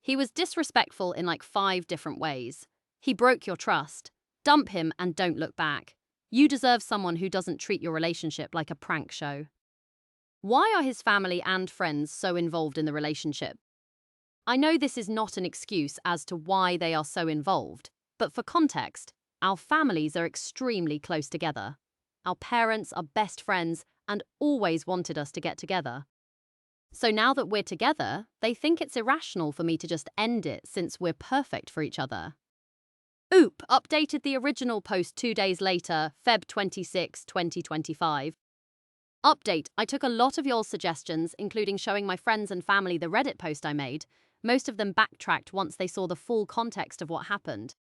He was disrespectful in like 5 different ways. He broke your trust. Dump him and don't look back. You deserve someone who doesn't treat your relationship like a prank show. Why are his family and friends so involved in the relationship? I know this is not an excuse as to why they are so involved, but for context, our families are extremely close together. Our parents are best friends and always wanted us to get together. So now that we're together, they think it's irrational for me to just end it since we're perfect for each other. Oop updated the original post 2 days later, Feb 26, 2025. Update, I took a lot of your suggestions, including showing my friends and family the Reddit post I made. Most of them backtracked once they saw the full context of what happened.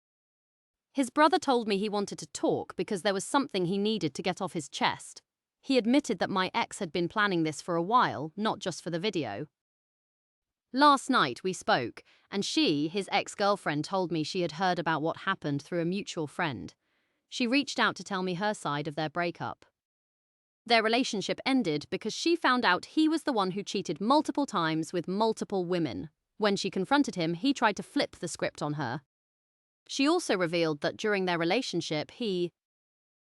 His brother told me he wanted to talk because there was something he needed to get off his chest. He admitted that my ex had been planning this for a while, not just for the video. Last night we spoke, and she, his ex-girlfriend, told me she had heard about what happened through a mutual friend. She reached out to tell me her side of their breakup. Their relationship ended because she found out he was the one who cheated multiple times with multiple women. When she confronted him, he tried to flip the script on her. She also revealed that during their relationship, he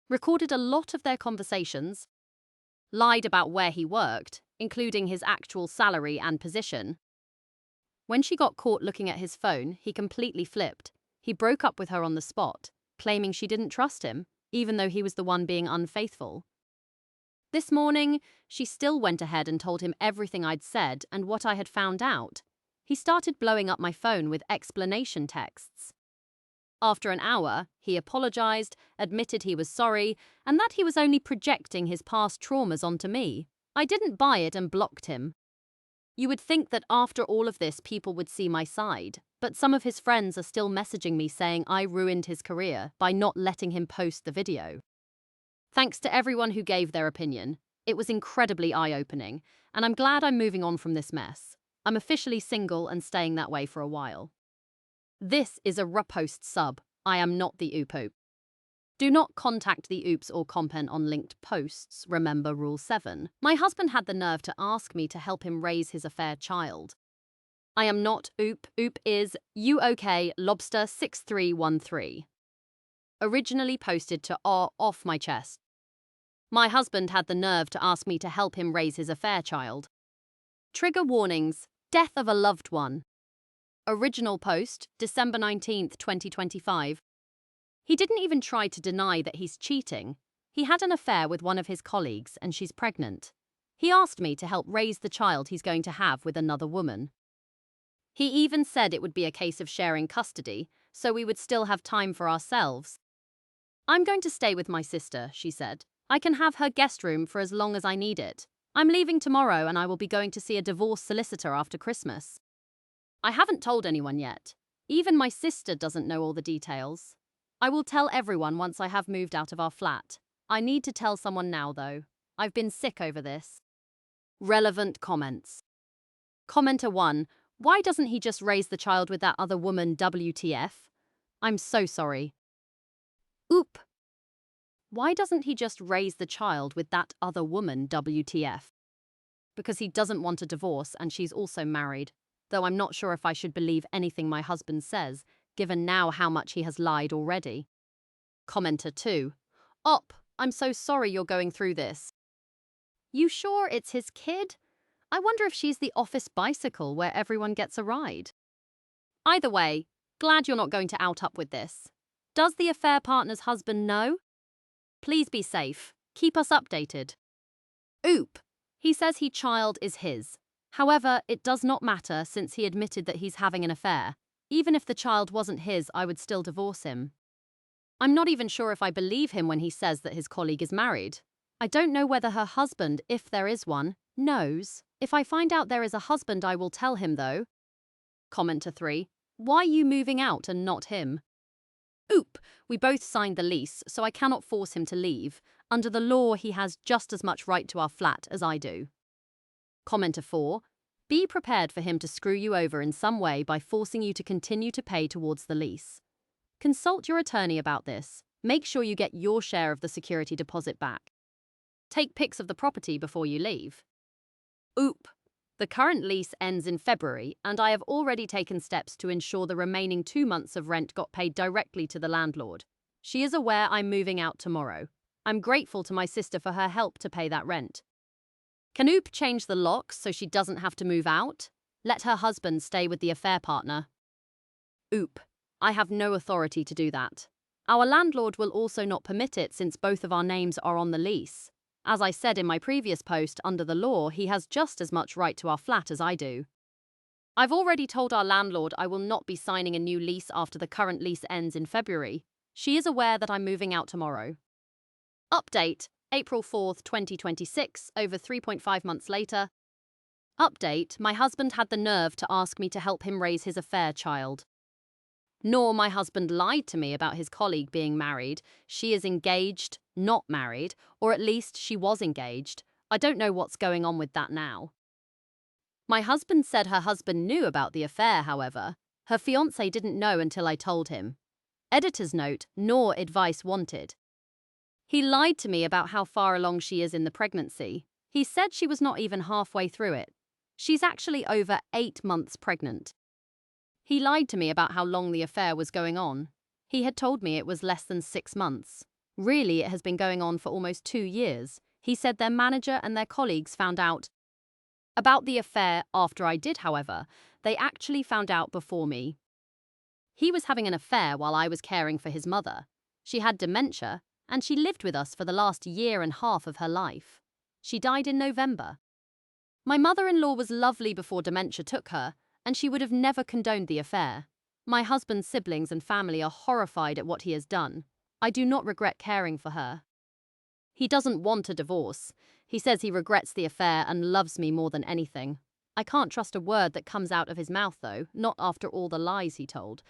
recorded a lot of their conversations, lied about where he worked, including his actual salary and position. When she got caught looking at his phone, he completely flipped. He broke up with her on the spot, claiming she didn't trust him, even though he was the one being unfaithful. This morning, she still went ahead and told him everything I'd said and what I had found out. He started blowing up my phone with explanation texts. After an hour, he apologized, admitted he was sorry, and that he was only projecting his past traumas onto me. I didn't buy it and blocked him. You would think that after all of this, people would see my side, but some of his friends are still messaging me saying I ruined his career by not letting him post the video. Thanks to everyone who gave their opinion. It was incredibly eye-opening, and I'm glad I'm moving on from this mess. I'm officially single and staying that way for a while. This is a repost sub. I am not the oopoop. Do not contact the oops or comment on linked posts. Remember Rule 7. My husband had the nerve to ask me to help him raise his affair child. I am not oop. Oop is UK Lobster 6313. Originally posted to off my chest. My husband had the nerve to ask me to help him raise his affair child. Trigger warnings. Death of a loved one. Original post, December 19th, 2025. He didn't even try to deny that he's cheating. He had an affair with one of his colleagues and she's pregnant. He asked me to help raise the child he's going to have with another woman. He even said it would be a case of sharing custody, so we would still have time for ourselves. I'm going to stay with my sister, she said. I can have her guest room for as long as I need it. I'm leaving tomorrow and I will be going to see a divorce solicitor after Christmas. I haven't told anyone yet. Even my sister doesn't know all the details. I will tell everyone once I have moved out of our flat. I need to tell someone now, though. I've been sick over this. Relevant comments. Commenter 1. Why doesn't he just raise the child with that other woman, WTF? I'm so sorry. Oop. Why doesn't he just raise the child with that other woman, WTF? Because he doesn't want a divorce and she's also married. Though I'm not sure if I should believe anything my husband says, given now how much he has lied already. Commenter 2. I'm so sorry you're going through this. You sure it's his kid? I wonder if she's the office bicycle where everyone gets a ride. Either way, glad you're not going to out up with this. Does the affair partner's husband know? Please be safe. Keep us updated. Oop. He says his child is his. However, it does not matter since he admitted that he's having an affair. Even if the child wasn't his, I would still divorce him. I'm not even sure if I believe him when he says that his colleague is married. I don't know whether her husband, if there is one, knows. If I find out there is a husband, I will tell him though. Commenter 3. Why you moving out and not him? Oop, we both signed the lease, so I cannot force him to leave. Under the law, he has just as much right to our flat as I do. Commenter 4. Be prepared for him to screw you over in some way by forcing you to continue to pay towards the lease. Consult your attorney about this. Make sure you get your share of the security deposit back. Take pics of the property before you leave. Oop! The current lease ends in February, and I have already taken steps to ensure the remaining 2 months of rent got paid directly to the landlord. She is aware I'm moving out tomorrow. I'm grateful to my sister for her help to pay that rent. Can Oop change the locks so she doesn't have to move out? Let her husband stay with the affair partner. Oop! I have no authority to do that. Our landlord will also not permit it since both of our names are on the lease. As I said in my previous post, under the law, he has just as much right to our flat as I do. I've already told our landlord I will not be signing a new lease after the current lease ends in February. She is aware that I'm moving out tomorrow. Update, April 4th, 2026, over 3.5 months later. Update, my husband had the nerve to ask me to help him raise his affair child. Nor my husband lied to me about his colleague being married. She is engaged, not married, or at least she was engaged. I don't know what's going on with that now. My husband said her husband knew about the affair, however. Her fiancé didn't know until I told him. Editor's note, nor advice wanted. He lied to me about how far along she is in the pregnancy. He said she was not even halfway through it. She's actually over 8 months pregnant. He lied to me about how long the affair was going on. He had told me it was less than 6 months. Really, it has been going on for almost 2 years. He said their manager and their colleagues found out about the affair after I did, however. They actually found out before me. He was having an affair while I was caring for his mother. She had dementia, and she lived with us for the last year and a half of her life. She died in November. My mother-in-law was lovely before dementia took her, and she would have never condoned the affair. My husband's siblings and family are horrified at what he has done. I do not regret caring for her. He doesn't want a divorce. He says he regrets the affair and loves me more than anything. I can't trust a word that comes out of his mouth, though, not after all the lies he told.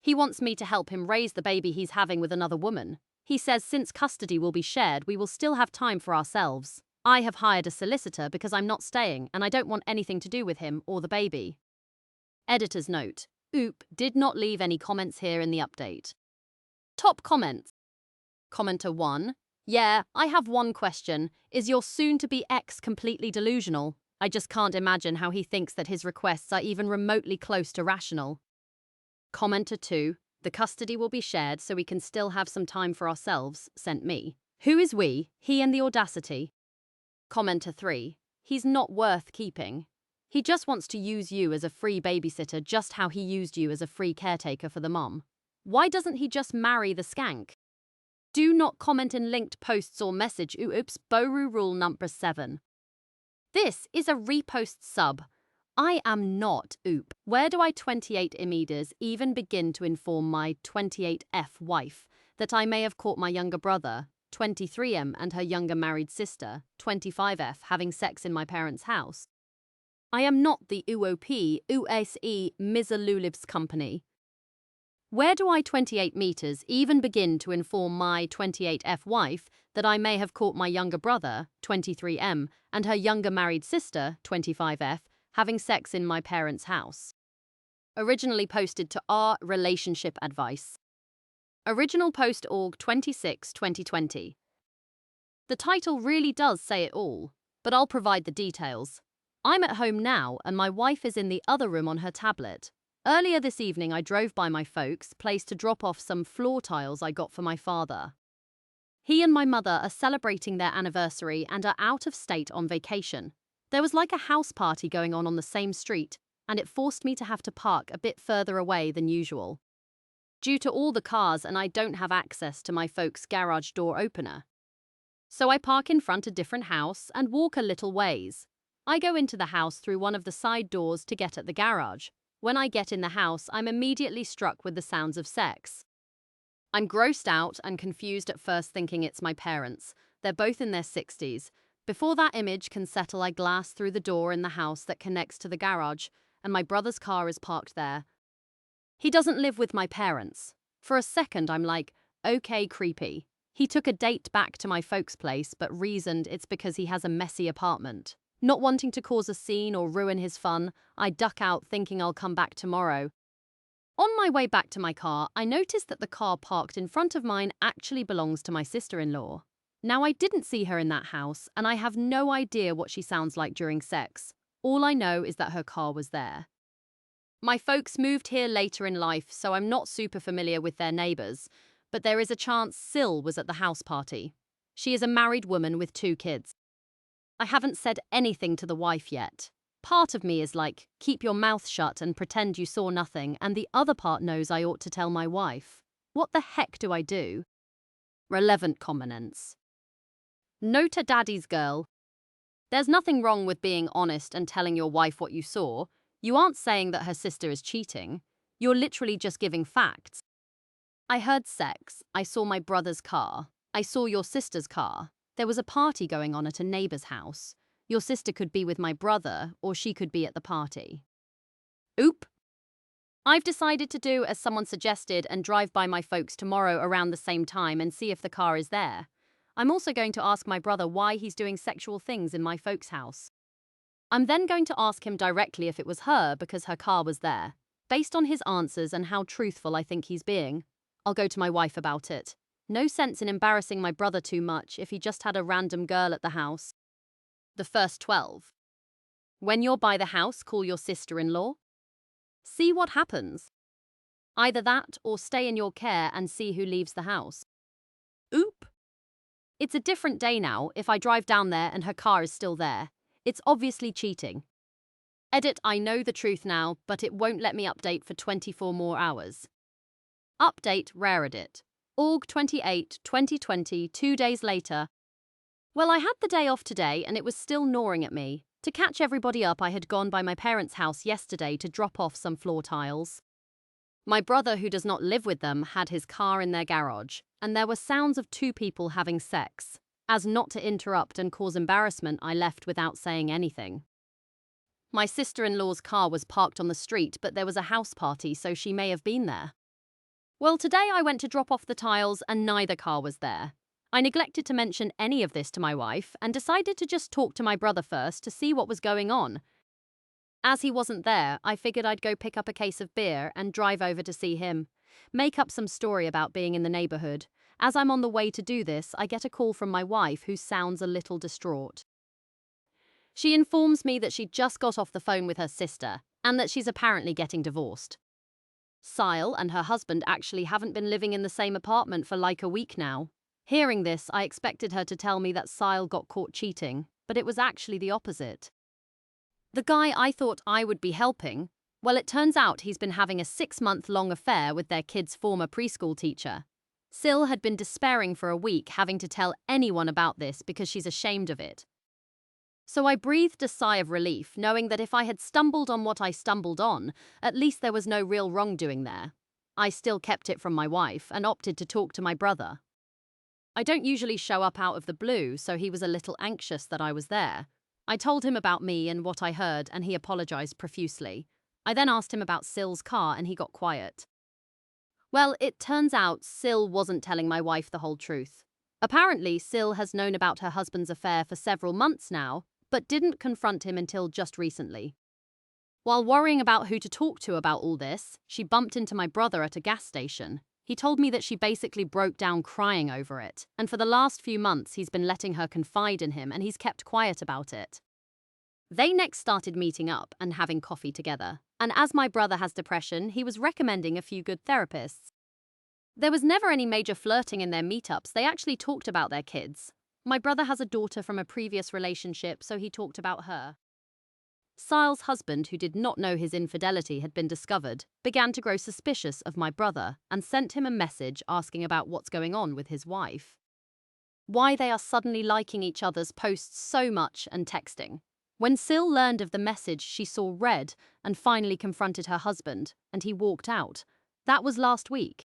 He wants me to help him raise the baby he's having with another woman. He says since custody will be shared, we will still have time for ourselves. I have hired a solicitor because I'm not staying and I don't want anything to do with him or the baby. Editor's note. Oop did not leave any comments here in the update. Top comments. Commenter 1. Yeah, I have one question. Is your soon-to-be ex completely delusional? I just can't imagine how he thinks that his requests are even remotely close to rational. Commenter 2. The custody will be shared so we can still have some time for ourselves, sent me. Who is we? He and the audacity. Commenter 3. He's not worth keeping. He just wants to use you as a free babysitter just how he used you as a free caretaker for the mom. Why doesn't he just marry the skank? Do not comment in linked posts or message oops Boru rule number 7. This is a repost sub. I am not oop. Where do I 28 imeters even begin to inform my 28F wife that I may have caught my younger brother, 23M, and her younger married sister, 25F, having sex in my parents' house? I am not the UOP, USE, Mizalulib's company. Where do I 28 meters even begin to inform my 28F wife that I may have caught my younger brother, 23M, and her younger married sister, 25F, having sex in my parents' house? Originally posted to R Relationship Advice. Original post org 26/2020. The title really does say it all, but I'll provide the details. I'm at home now and my wife is in the other room on her tablet. Earlier this evening I drove by my folks' place to drop off some floor tiles I got for my father. He and my mother are celebrating their anniversary and are out of state on vacation. There was like a house party going on the same street, and it forced me to have to park a bit further away than usual. Due to all the cars and I don't have access to my folks' garage door opener. So I park in front a different house and walk a little ways. I go into the house through one of the side doors to get at the garage. When I get in the house, I'm immediately struck with the sounds of sex. I'm grossed out and confused at first, thinking it's my parents. They're both in their 60s. Before that image can settle, I glass through the door in the house that connects to the garage, and my brother's car is parked there. He doesn't live with my parents. For a second, I'm like, okay, creepy. He took a date back to my folks' place, but reasoned it's because he has a messy apartment. Not wanting to cause a scene or ruin his fun, I duck out thinking I'll come back tomorrow. On my way back to my car, I noticed that the car parked in front of mine actually belongs to my sister-in-law. Now, I didn't see her in that house, and I have no idea what she sounds like during sex. All I know is that her car was there. My folks moved here later in life, so I'm not super familiar with their neighbours, but there is a chance Sil was at the house party. She is a married woman with 2 kids. I haven't said anything to the wife yet. Part of me is like, keep your mouth shut and pretend you saw nothing, and the other part knows I ought to tell my wife. What the heck do I do? Relevant comments. No to daddy's girl. There's nothing wrong with being honest and telling your wife what you saw. You aren't saying that her sister is cheating. You're literally just giving facts. I heard sex. I saw my brother's car. I saw your sister's car. There was a party going on at a neighbor's house. Your sister could be with my brother, or she could be at the party. Oop. I've decided to do as someone suggested and drive by my folks tomorrow around the same time and see if the car is there. I'm also going to ask my brother why he's doing sexual things in my folks' house. I'm then going to ask him directly if it was her because her car was there. Based on his answers and how truthful I think he's being, I'll go to my wife about it. No sense in embarrassing my brother too much if he just had a random girl at the house. The first 12. When you're by the house, call your sister-in-law. See what happens. Either that or stay in your care and see who leaves the house. Oop. It's a different day now if I drive down there and her car is still there. It's obviously cheating. Edit, I know the truth now, but it won't let me update for 24 more hours. Update, rare edit. Aug 28, 2020, 2 days later. Well, I had the day off today and it was still gnawing at me. To catch everybody up, I had gone by my parents' house yesterday to drop off some floor tiles. My brother, who does not live with them, had his car in their garage, and there were sounds of 2 people having sex. As not to interrupt and cause embarrassment, I left without saying anything. My sister-in-law's car was parked on the street, but there was a house party, so she may have been there. Well, today I went to drop off the tiles and neither car was there. I neglected to mention any of this to my wife and decided to just talk to my brother first to see what was going on. As he wasn't there, I figured I'd go pick up a case of beer and drive over to see him. Make up some story about being in the neighborhood. As I'm on the way to do this, I get a call from my wife who sounds a little distraught. She informs me that she just got off the phone with her sister and that she's apparently getting divorced. Sile and her husband actually haven't been living in the same apartment for like a week now. Hearing this, I expected her to tell me that Sile got caught cheating, but it was actually the opposite. The guy I thought I would be helping, well, it turns out he's been having a 6-month-long affair with their kid's former preschool teacher. Sil had been despairing for a week, having to tell anyone about this because she's ashamed of it. So I breathed a sigh of relief, knowing that if I had stumbled on what I stumbled on, at least there was no real wrongdoing there. I still kept it from my wife and opted to talk to my brother. I don't usually show up out of the blue, so he was a little anxious that I was there. I told him about me and what I heard, and he apologized profusely. I then asked him about Sil's car, and he got quiet. Well, it turns out Sil wasn't telling my wife the whole truth. Apparently, Sil has known about her husband's affair for several months now, but didn't confront him until just recently. While worrying about who to talk to about all this, she bumped into my brother at a gas station. He told me that she basically broke down crying over it, and for the last few months he's been letting her confide in him and he's kept quiet about it. They next started meeting up and having coffee together, and as my brother has depression, he was recommending a few good therapists. There was never any major flirting in their meetups, they actually talked about their kids. My brother has a daughter from a previous relationship, so he talked about her. Sile's husband, who did not know his infidelity had been discovered, began to grow suspicious of my brother and sent him a message asking about what's going on with his wife. Why they are suddenly liking each other's posts so much and texting. When Sil learned of the message, she saw red and finally confronted her husband, and he walked out. That was last week.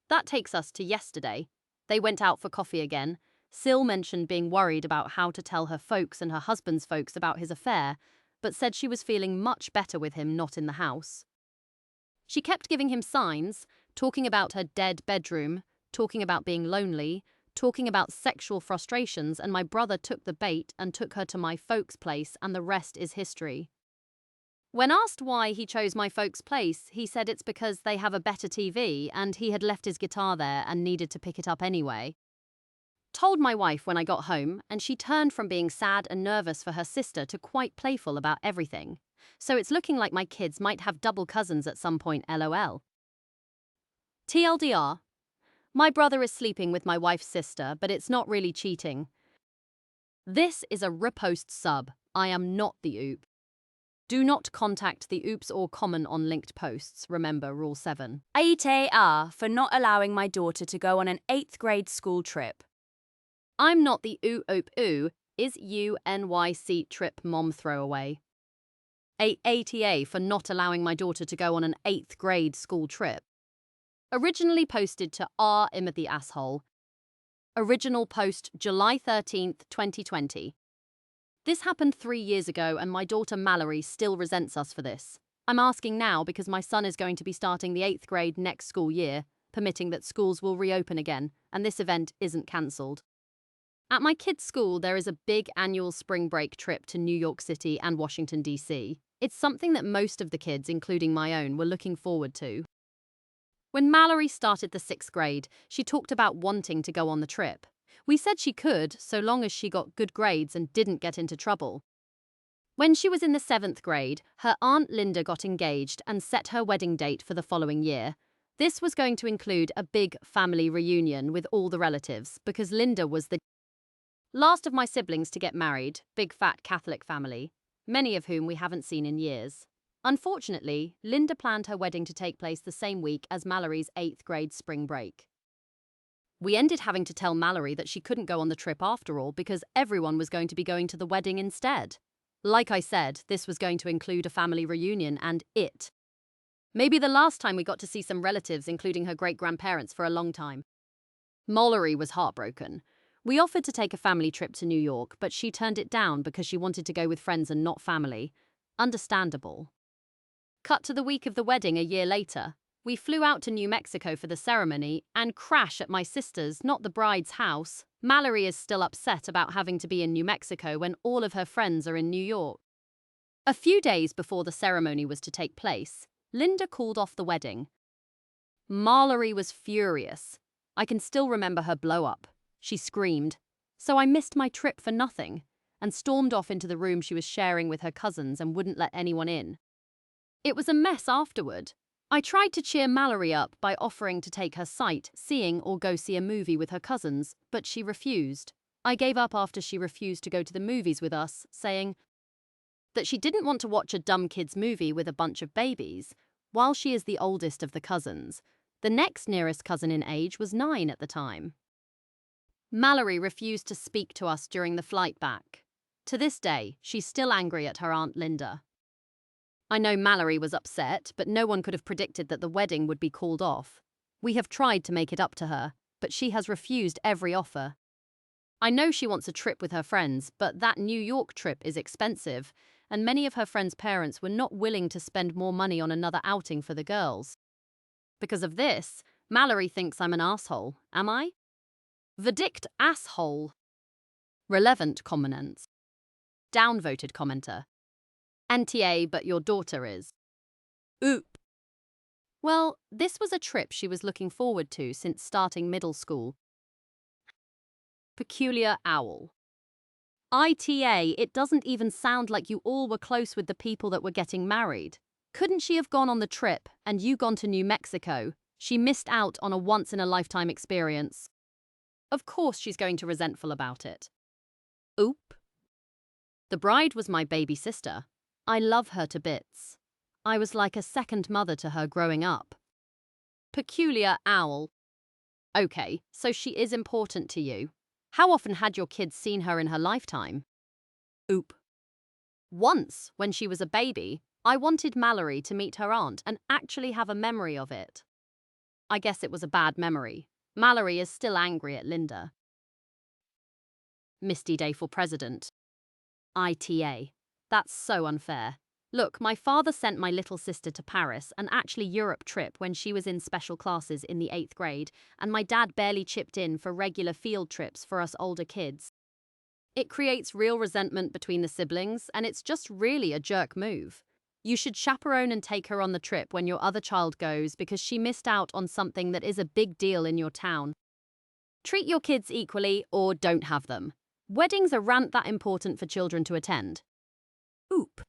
That takes us to yesterday. They went out for coffee again. Sil mentioned being worried about how to tell her folks and her husband's folks about his affair, but said she was feeling much better with him not in the house. She kept giving him signs, talking about her dead bedroom, talking about being lonely, talking about sexual frustrations, and my brother took the bait and took her to my folks' place, and the rest is history. When asked why he chose my folks' place, he said it's because they have a better TV and he had left his guitar there and needed to pick it up anyway. Told my wife when I got home, and she turned from being sad and nervous for her sister to quite playful about everything. So it's looking like my kids might have double cousins at some point, lol. TLDR. My brother is sleeping with my wife's sister, but it's not really cheating. This is a repost sub. I am not the oop. Do not contact the oops or comment on linked posts. Remember Rule 7. 8AR for not allowing my daughter to go on an 8th grade school trip. I'm not the ooh is UNYC trip mom throwaway. 8ATA for not allowing my daughter to go on an 8th grade school trip. Originally posted to the asshole. Original post July 13th, 2020. This happened 3 years ago and my daughter Mallory still resents us for this. I'm asking now because my son is going to be starting the 8th grade next school year, permitting that schools will reopen again, and this event isn't cancelled. At my kids' school, there is a big annual spring break trip to New York City and Washington, D.C. It's something that most of the kids, including my own, were looking forward to. When Mallory started the 6th grade, she talked about wanting to go on the trip. We said she could, so long as she got good grades and didn't get into trouble. When she was in the 7th grade, her Aunt Linda got engaged and set her wedding date for the following year. This was going to include a big family reunion with all the relatives, because Linda was the last of my siblings to get married, big fat Catholic family, many of whom we haven't seen in years. Unfortunately, Linda planned her wedding to take place the same week as Mallory's 8th grade spring break. We ended having to tell Mallory that she couldn't go on the trip after all because everyone was going to be going to the wedding instead. Like I said, this was going to include a family reunion and it. Maybe the last time we got to see some relatives, including her great-grandparents, for a long time. Mallory was heartbroken. We offered to take a family trip to New York, but she turned it down because she wanted to go with friends and not family. Understandable. Cut to the week of the wedding a year later. We flew out to New Mexico for the ceremony and crash at my sister's, not the bride's, house. Mallory is still upset about having to be in New Mexico when all of her friends are in New York. A few days before the ceremony was to take place, Linda called off the wedding. Mallory was furious. I can still remember her blow-up. She screamed, "So I missed my trip for nothing," and stormed off into the room she was sharing with her cousins and wouldn't let anyone in. It was a mess afterward. I tried to cheer Mallory up by offering to take her sightseeing or go see a movie with her cousins, but she refused. I gave up after she refused to go to the movies with us, saying that she didn't want to watch a dumb kids movie with a bunch of babies. While she is the oldest of the cousins, the next nearest cousin in age was 9 at the time. Mallory refused to speak to us during the flight back. To this day, she's still angry at her Aunt Linda. I know Mallory was upset, but no one could have predicted that the wedding would be called off. We have tried to make it up to her, but she has refused every offer. I know she wants a trip with her friends, but that New York trip is expensive, and many of her friends' parents were not willing to spend more money on another outing for the girls. Because of this, Mallory thinks I'm an asshole, am I? Verdict: asshole. Relevant comments. Downvoted commenter. NTA, but your daughter is. Oop. Well, this was a trip she was looking forward to since starting middle school. Peculiar owl. ITA, it doesn't even sound like you all were close with the people that were getting married. Couldn't she have gone on the trip and you gone to New Mexico? She missed out on a once-in-a-lifetime experience. Of course she's going to be resentful about it. Oop. The bride was my baby sister. I love her to bits. I was like a second mother to her growing up. Peculiar owl. Okay, so she is important to you. How often had your kids seen her in her lifetime? Oop. Once, when she was a baby, I wanted Mallory to meet her aunt and actually have a memory of it. I guess it was a bad memory. Mallory is still angry at Linda. Misty day for president. ITA. That's so unfair. Look, my father sent my little sister to Paris, an actually Europe trip when she was in special classes in the 8th grade, and my dad barely chipped in for regular field trips for us older kids. It creates real resentment between the siblings, and it's just really a jerk move. You should chaperone and take her on the trip when your other child goes because she missed out on something that is a big deal in your town. Treat your kids equally or don't have them. Weddings aren't that important for children to attend. Oop.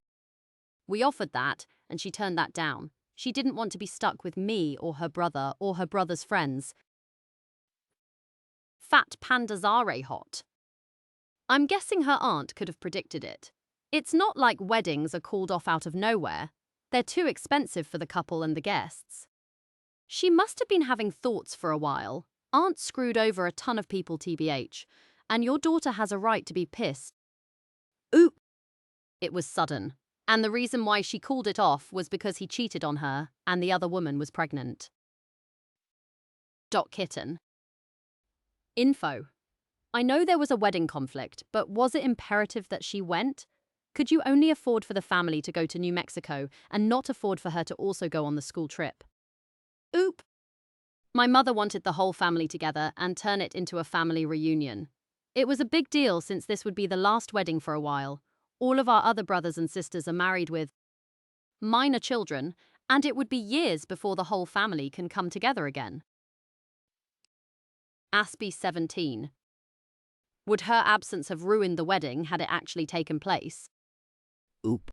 We offered that, and she turned that down. She didn't want to be stuck with me or her brother's friends. Fat pandas are hot. I'm guessing her aunt could have predicted it. It's not like weddings are called off out of nowhere. They're too expensive for the couple and the guests. She must have been having thoughts for a while. Aunt screwed over a ton of people, TBH, and your daughter has a right to be pissed. Oop! It was sudden. And the reason why she called it off was because he cheated on her and the other woman was pregnant. Kitten. Info. I know there was a wedding conflict, but was it imperative that she went? Could you only afford for the family to go to New Mexico and not afford for her to also go on the school trip? Oop! My mother wanted the whole family together and turn it into a family reunion. It was a big deal since this would be the last wedding for a while. All of our other brothers and sisters are married with minor children, and it would be years before the whole family can come together again. Aspie 17. Would her absence have ruined the wedding had it actually taken place? Oop.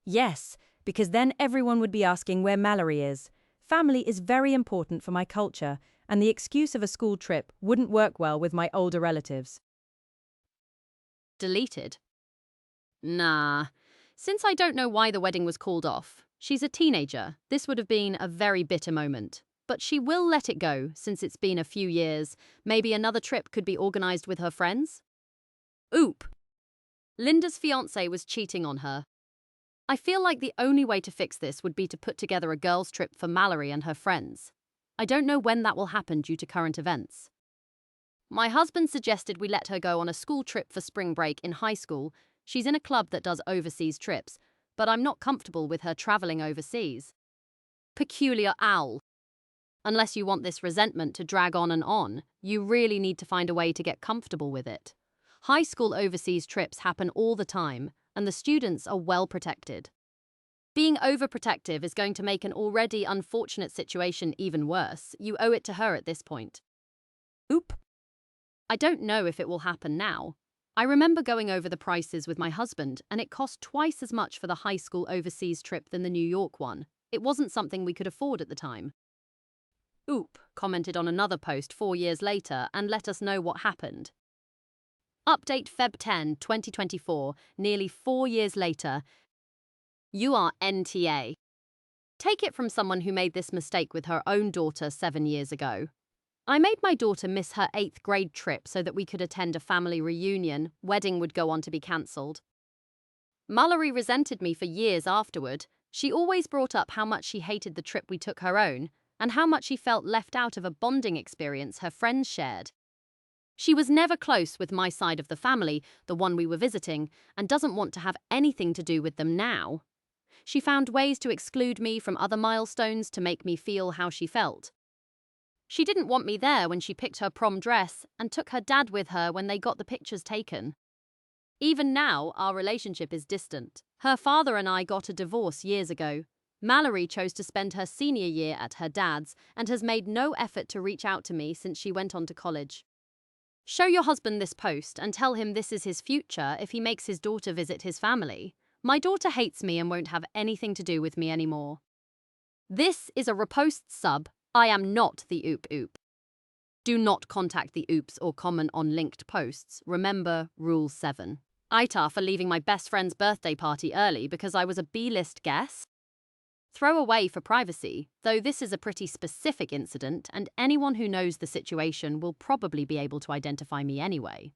Yes, because then everyone would be asking where Mallory is. Family is very important for my culture, and the excuse of a school trip wouldn't work well with my older relatives. Deleted. Nah. Since I don't know why the wedding was called off, she's a teenager, this would have been a very bitter moment. But she will let it go since it's been a few years. Maybe another trip could be organized with her friends? Oop. Linda's fiancé was cheating on her. I feel like the only way to fix this would be to put together a girls' trip for Mallory and her friends. I don't know when that will happen due to current events. My husband suggested we let her go on a school trip for spring break in high school. She's in a club that does overseas trips, but I'm not comfortable with her traveling overseas. Peculiar owl. Unless you want this resentment to drag on, you really need to find a way to get comfortable with it. High school overseas trips happen all the time, and the students are well protected. Being overprotective is going to make an already unfortunate situation even worse. You owe it to her at this point. Oop. I don't know if it will happen now. I remember going over the prices with my husband, and it cost twice as much for the high school overseas trip than the New York one. It wasn't something we could afford at the time. Oop commented on another post 4 years later and let us know what happened. Update Feb 10, 2024, nearly 4 years later. You are NTA. Take it from someone who made this mistake with her own daughter 7 years ago. I made my daughter miss her 8th grade trip so that we could attend a family reunion. Wedding would go on to be cancelled. Mallory resented me for years afterward. She always brought up how much she hated the trip we took her own, and how much she felt left out of a bonding experience her friends shared. She was never close with my side of the family, the one we were visiting, and doesn't want to have anything to do with them now. She found ways to exclude me from other milestones to make me feel how she felt. She didn't want me there when she picked her prom dress and took her dad with her when they got the pictures taken. Even now, our relationship is distant. Her father and I got a divorce years ago. Mallory chose to spend her senior year at her dad's and has made no effort to reach out to me since she went on to college. Show your husband this post and tell him this is his future if he makes his daughter visit his family. My daughter hates me and won't have anything to do with me anymore. This is a repost sub. I am not the oop oop. Do not contact the oops or comment on linked posts. Remember Rule 7. ITA for leaving my best friend's birthday party early because I was a B-list guest. Throw away for privacy, though this is a pretty specific incident and anyone who knows the situation will probably be able to identify me anyway.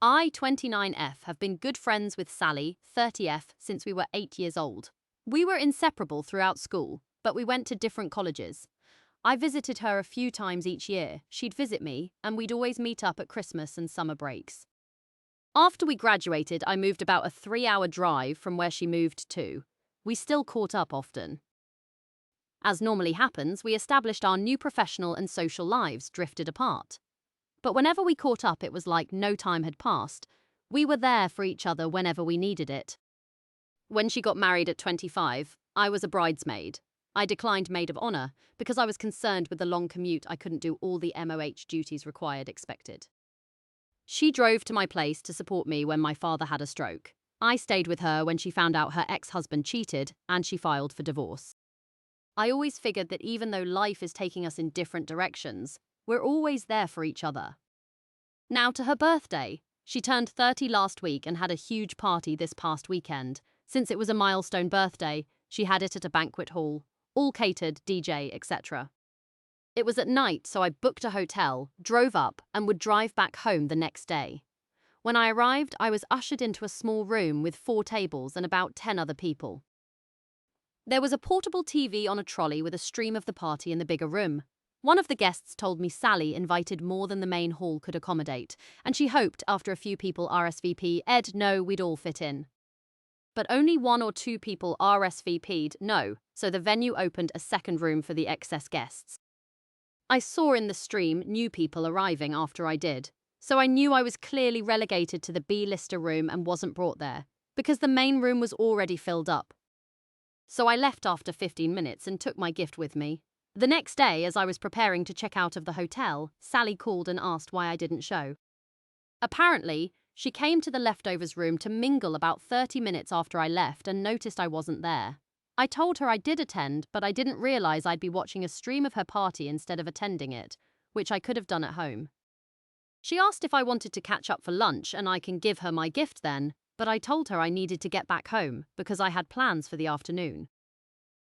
I, 29F, have been good friends with Sally, 30F, since we were 8 years old. We were inseparable throughout school, but we went to different colleges. I visited her a few times each year. She'd visit me, and we'd always meet up at Christmas and summer breaks. After we graduated, I moved about a 3-hour drive from where she moved to. We still caught up often. As normally happens, we established our new professional and social lives drifted apart. But whenever we caught up, it was like no time had passed. We were there for each other whenever we needed it. When she got married at 25, I was a bridesmaid. I declined maid of honor because I was concerned with the long commute. I couldn't do all the MOH duties expected. She drove to my place to support me when my father had a stroke. I stayed with her when she found out her ex-husband cheated and she filed for divorce. I always figured that even though life is taking us in different directions, we're always there for each other. Now to her birthday. She turned 30 last week and had a huge party this past weekend. Since it was a milestone birthday, she had it at a banquet hall, all catered, DJ, etc. It was at night, so I booked a hotel, drove up, and would drive back home the next day. When I arrived, I was ushered into a small room with 4 tables and about 10 other people. There was a portable TV on a trolley with a stream of the party in the bigger room. One of the guests told me Sally invited more than the main hall could accommodate, and she hoped after a few people RSVP'd no, we'd all fit in. But only 1 or 2 people RSVP'd no, so the venue opened a second room for the excess guests. I saw in the stream new people arriving after I did, so I knew I was clearly relegated to the B-lister room and wasn't brought there, because the main room was already filled up. So I left after 15 minutes and took my gift with me. The next day, as I was preparing to check out of the hotel, Sally called and asked why I didn't show. Apparently, she came to the leftovers room to mingle about 30 minutes after I left and noticed I wasn't there. I told her I did attend, but I didn't realize I'd be watching a stream of her party instead of attending it, which I could have done at home. She asked if I wanted to catch up for lunch and I can give her my gift then, but I told her I needed to get back home because I had plans for the afternoon.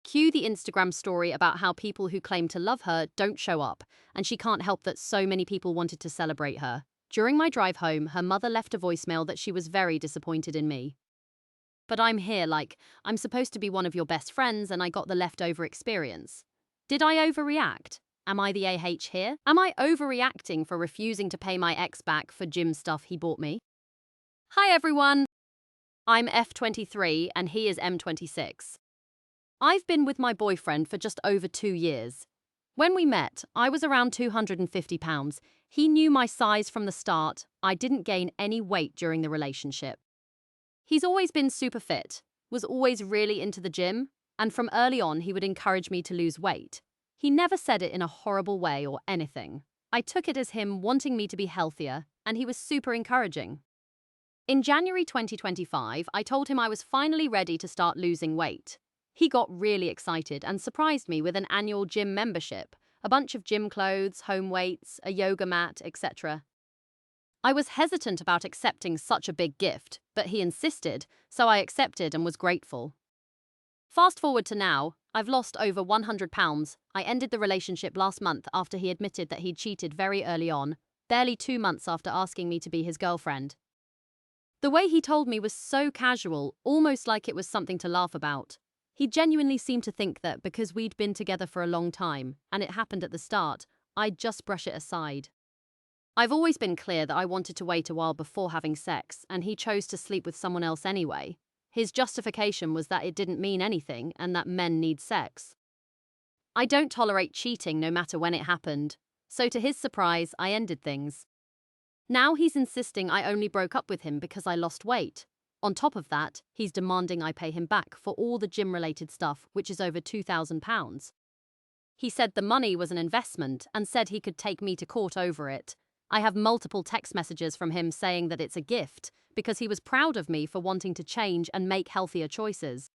Cue the Instagram story about how people who claim to love her don't show up, and she can't help that so many people wanted to celebrate her. During my drive home, her mother left a voicemail that she was very disappointed in me. But I'm here I'm supposed to be one of your best friends and I got the leftover experience. Did I overreact? Am I the AH here? Am I overreacting for refusing to pay my ex back for gym stuff he bought me? Hi everyone! I'm F23 and he is M26. I've been with my boyfriend for just over 2 years. When we met, I was around 250 pounds. He knew my size from the start. I didn't gain any weight during the relationship. He's always been super fit, was always really into the gym, and from early on he would encourage me to lose weight. He never said it in a horrible way or anything. I took it as him wanting me to be healthier, and he was super encouraging. In January 2025, I told him I was finally ready to start losing weight. He got really excited and surprised me with an annual gym membership, a bunch of gym clothes, home weights, a yoga mat, etc. I was hesitant about accepting such a big gift, but he insisted, so I accepted and was grateful. Fast forward to now, I've lost over 100 pounds. I ended the relationship last month after he admitted that he'd cheated very early on, barely 2 months after asking me to be his girlfriend. The way he told me was so casual, almost like it was something to laugh about. He genuinely seemed to think that because we'd been together for a long time, and it happened at the start, I'd just brush it aside. I've always been clear that I wanted to wait a while before having sex, and he chose to sleep with someone else anyway. His justification was that it didn't mean anything and that men need sex. I don't tolerate cheating no matter when it happened, so to his surprise, I ended things. Now he's insisting I only broke up with him because I lost weight. On top of that, he's demanding I pay him back for all the gym-related stuff, which is over £2,000. He said the money was an investment and said he could take me to court over it. I have multiple text messages from him saying that it's a gift because he was proud of me for wanting to change and make healthier choices.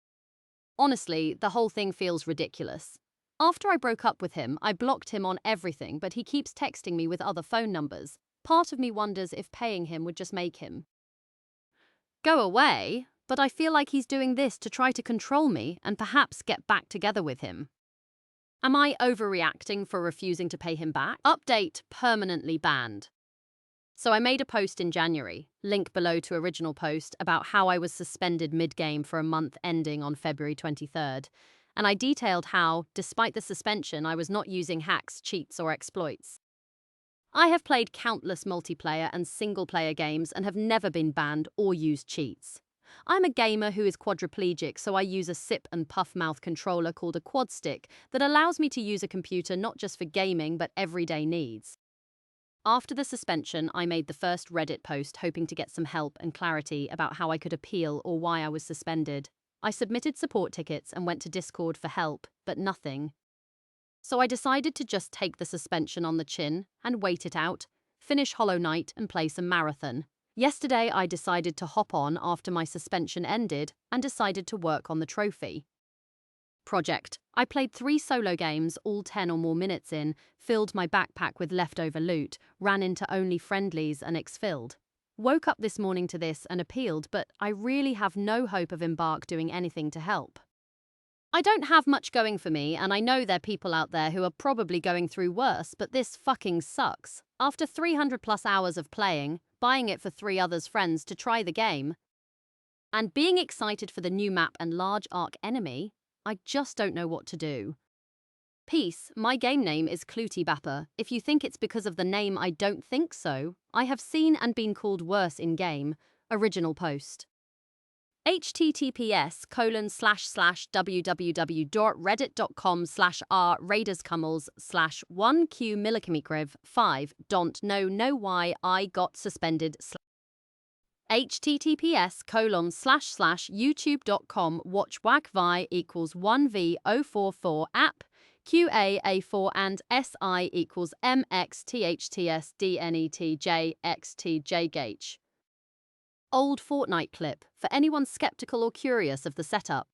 Honestly, the whole thing feels ridiculous. After I broke up with him, I blocked him on everything, but he keeps texting me with other phone numbers. Part of me wonders if paying him would just make him go away, but I feel like he's doing this to try to control me and perhaps get back together with him. Am I overreacting for refusing to pay him back? Update: permanently banned. So I made a post in January, link below to original post, about how I was suspended mid-game for a month ending on February 23rd, and I detailed how, despite the suspension, I was not using hacks, cheats or exploits. I have played countless multiplayer and single-player games and have never been banned or used cheats. I'm a gamer who is quadriplegic, so I use a sip and puff mouth controller called a quad stick that allows me to use a computer not just for gaming but everyday needs. After the suspension, I made the first Reddit post hoping to get some help and clarity about how I could appeal or why I was suspended. I submitted support tickets and went to Discord for help, but nothing. So I decided to just take the suspension on the chin and wait it out, finish Hollow Knight and play some marathon. Yesterday I decided to hop on after my suspension ended and decided to work on the trophy. Project. I played 3 solo games, all 10 or more minutes in, filled my backpack with leftover loot, ran into only friendlies and exfilled. Woke up this morning to this and appealed, but I really have no hope of Embark doing anything to help. I don't have much going for me, and I know there are people out there who are probably going through worse, but this fucking sucks. After 300 plus hours of playing, buying it for 3 others' friends to try the game, and being excited for the new map and large arc enemy, I just don't know what to do. Peace, my game name is Cluty Bapper. If you think it's because of the name, I don't think so. I have seen and been called worse in game. Original post. https://www.reddit.com/r raiderscummels/1q millikimikriv 5 don't know why I got suspended https://youtube.com watchwagvi equals 1v044 app QAA4 and SI equals MXTHTSDNETJXTJGH. Old Fortnite clip for anyone skeptical or curious of the setup.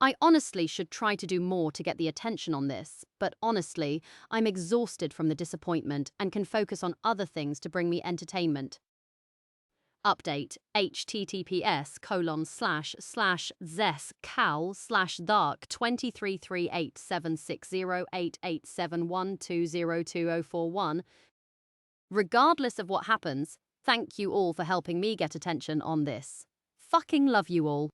I honestly should try to do more to get the attention on this, but honestly, I'm exhausted from the disappointment and can focus on other things to bring me entertainment. Update https://zes-cal/dark 2338760887120241. Regardless of what happens, thank you all for helping me get attention on this. Fucking love you all.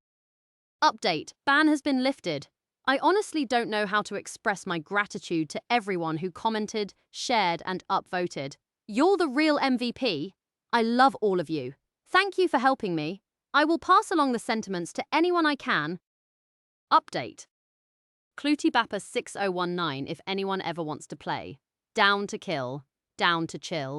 Update, ban has been lifted. I honestly don't know how to express my gratitude to everyone who commented, shared, and upvoted. You're the real MVP. I love all of you. Thank you for helping me. I will pass along the sentiments to anyone I can. Update. Cluty Bapper 6019 if anyone ever wants to play. Down to kill. Down to chill.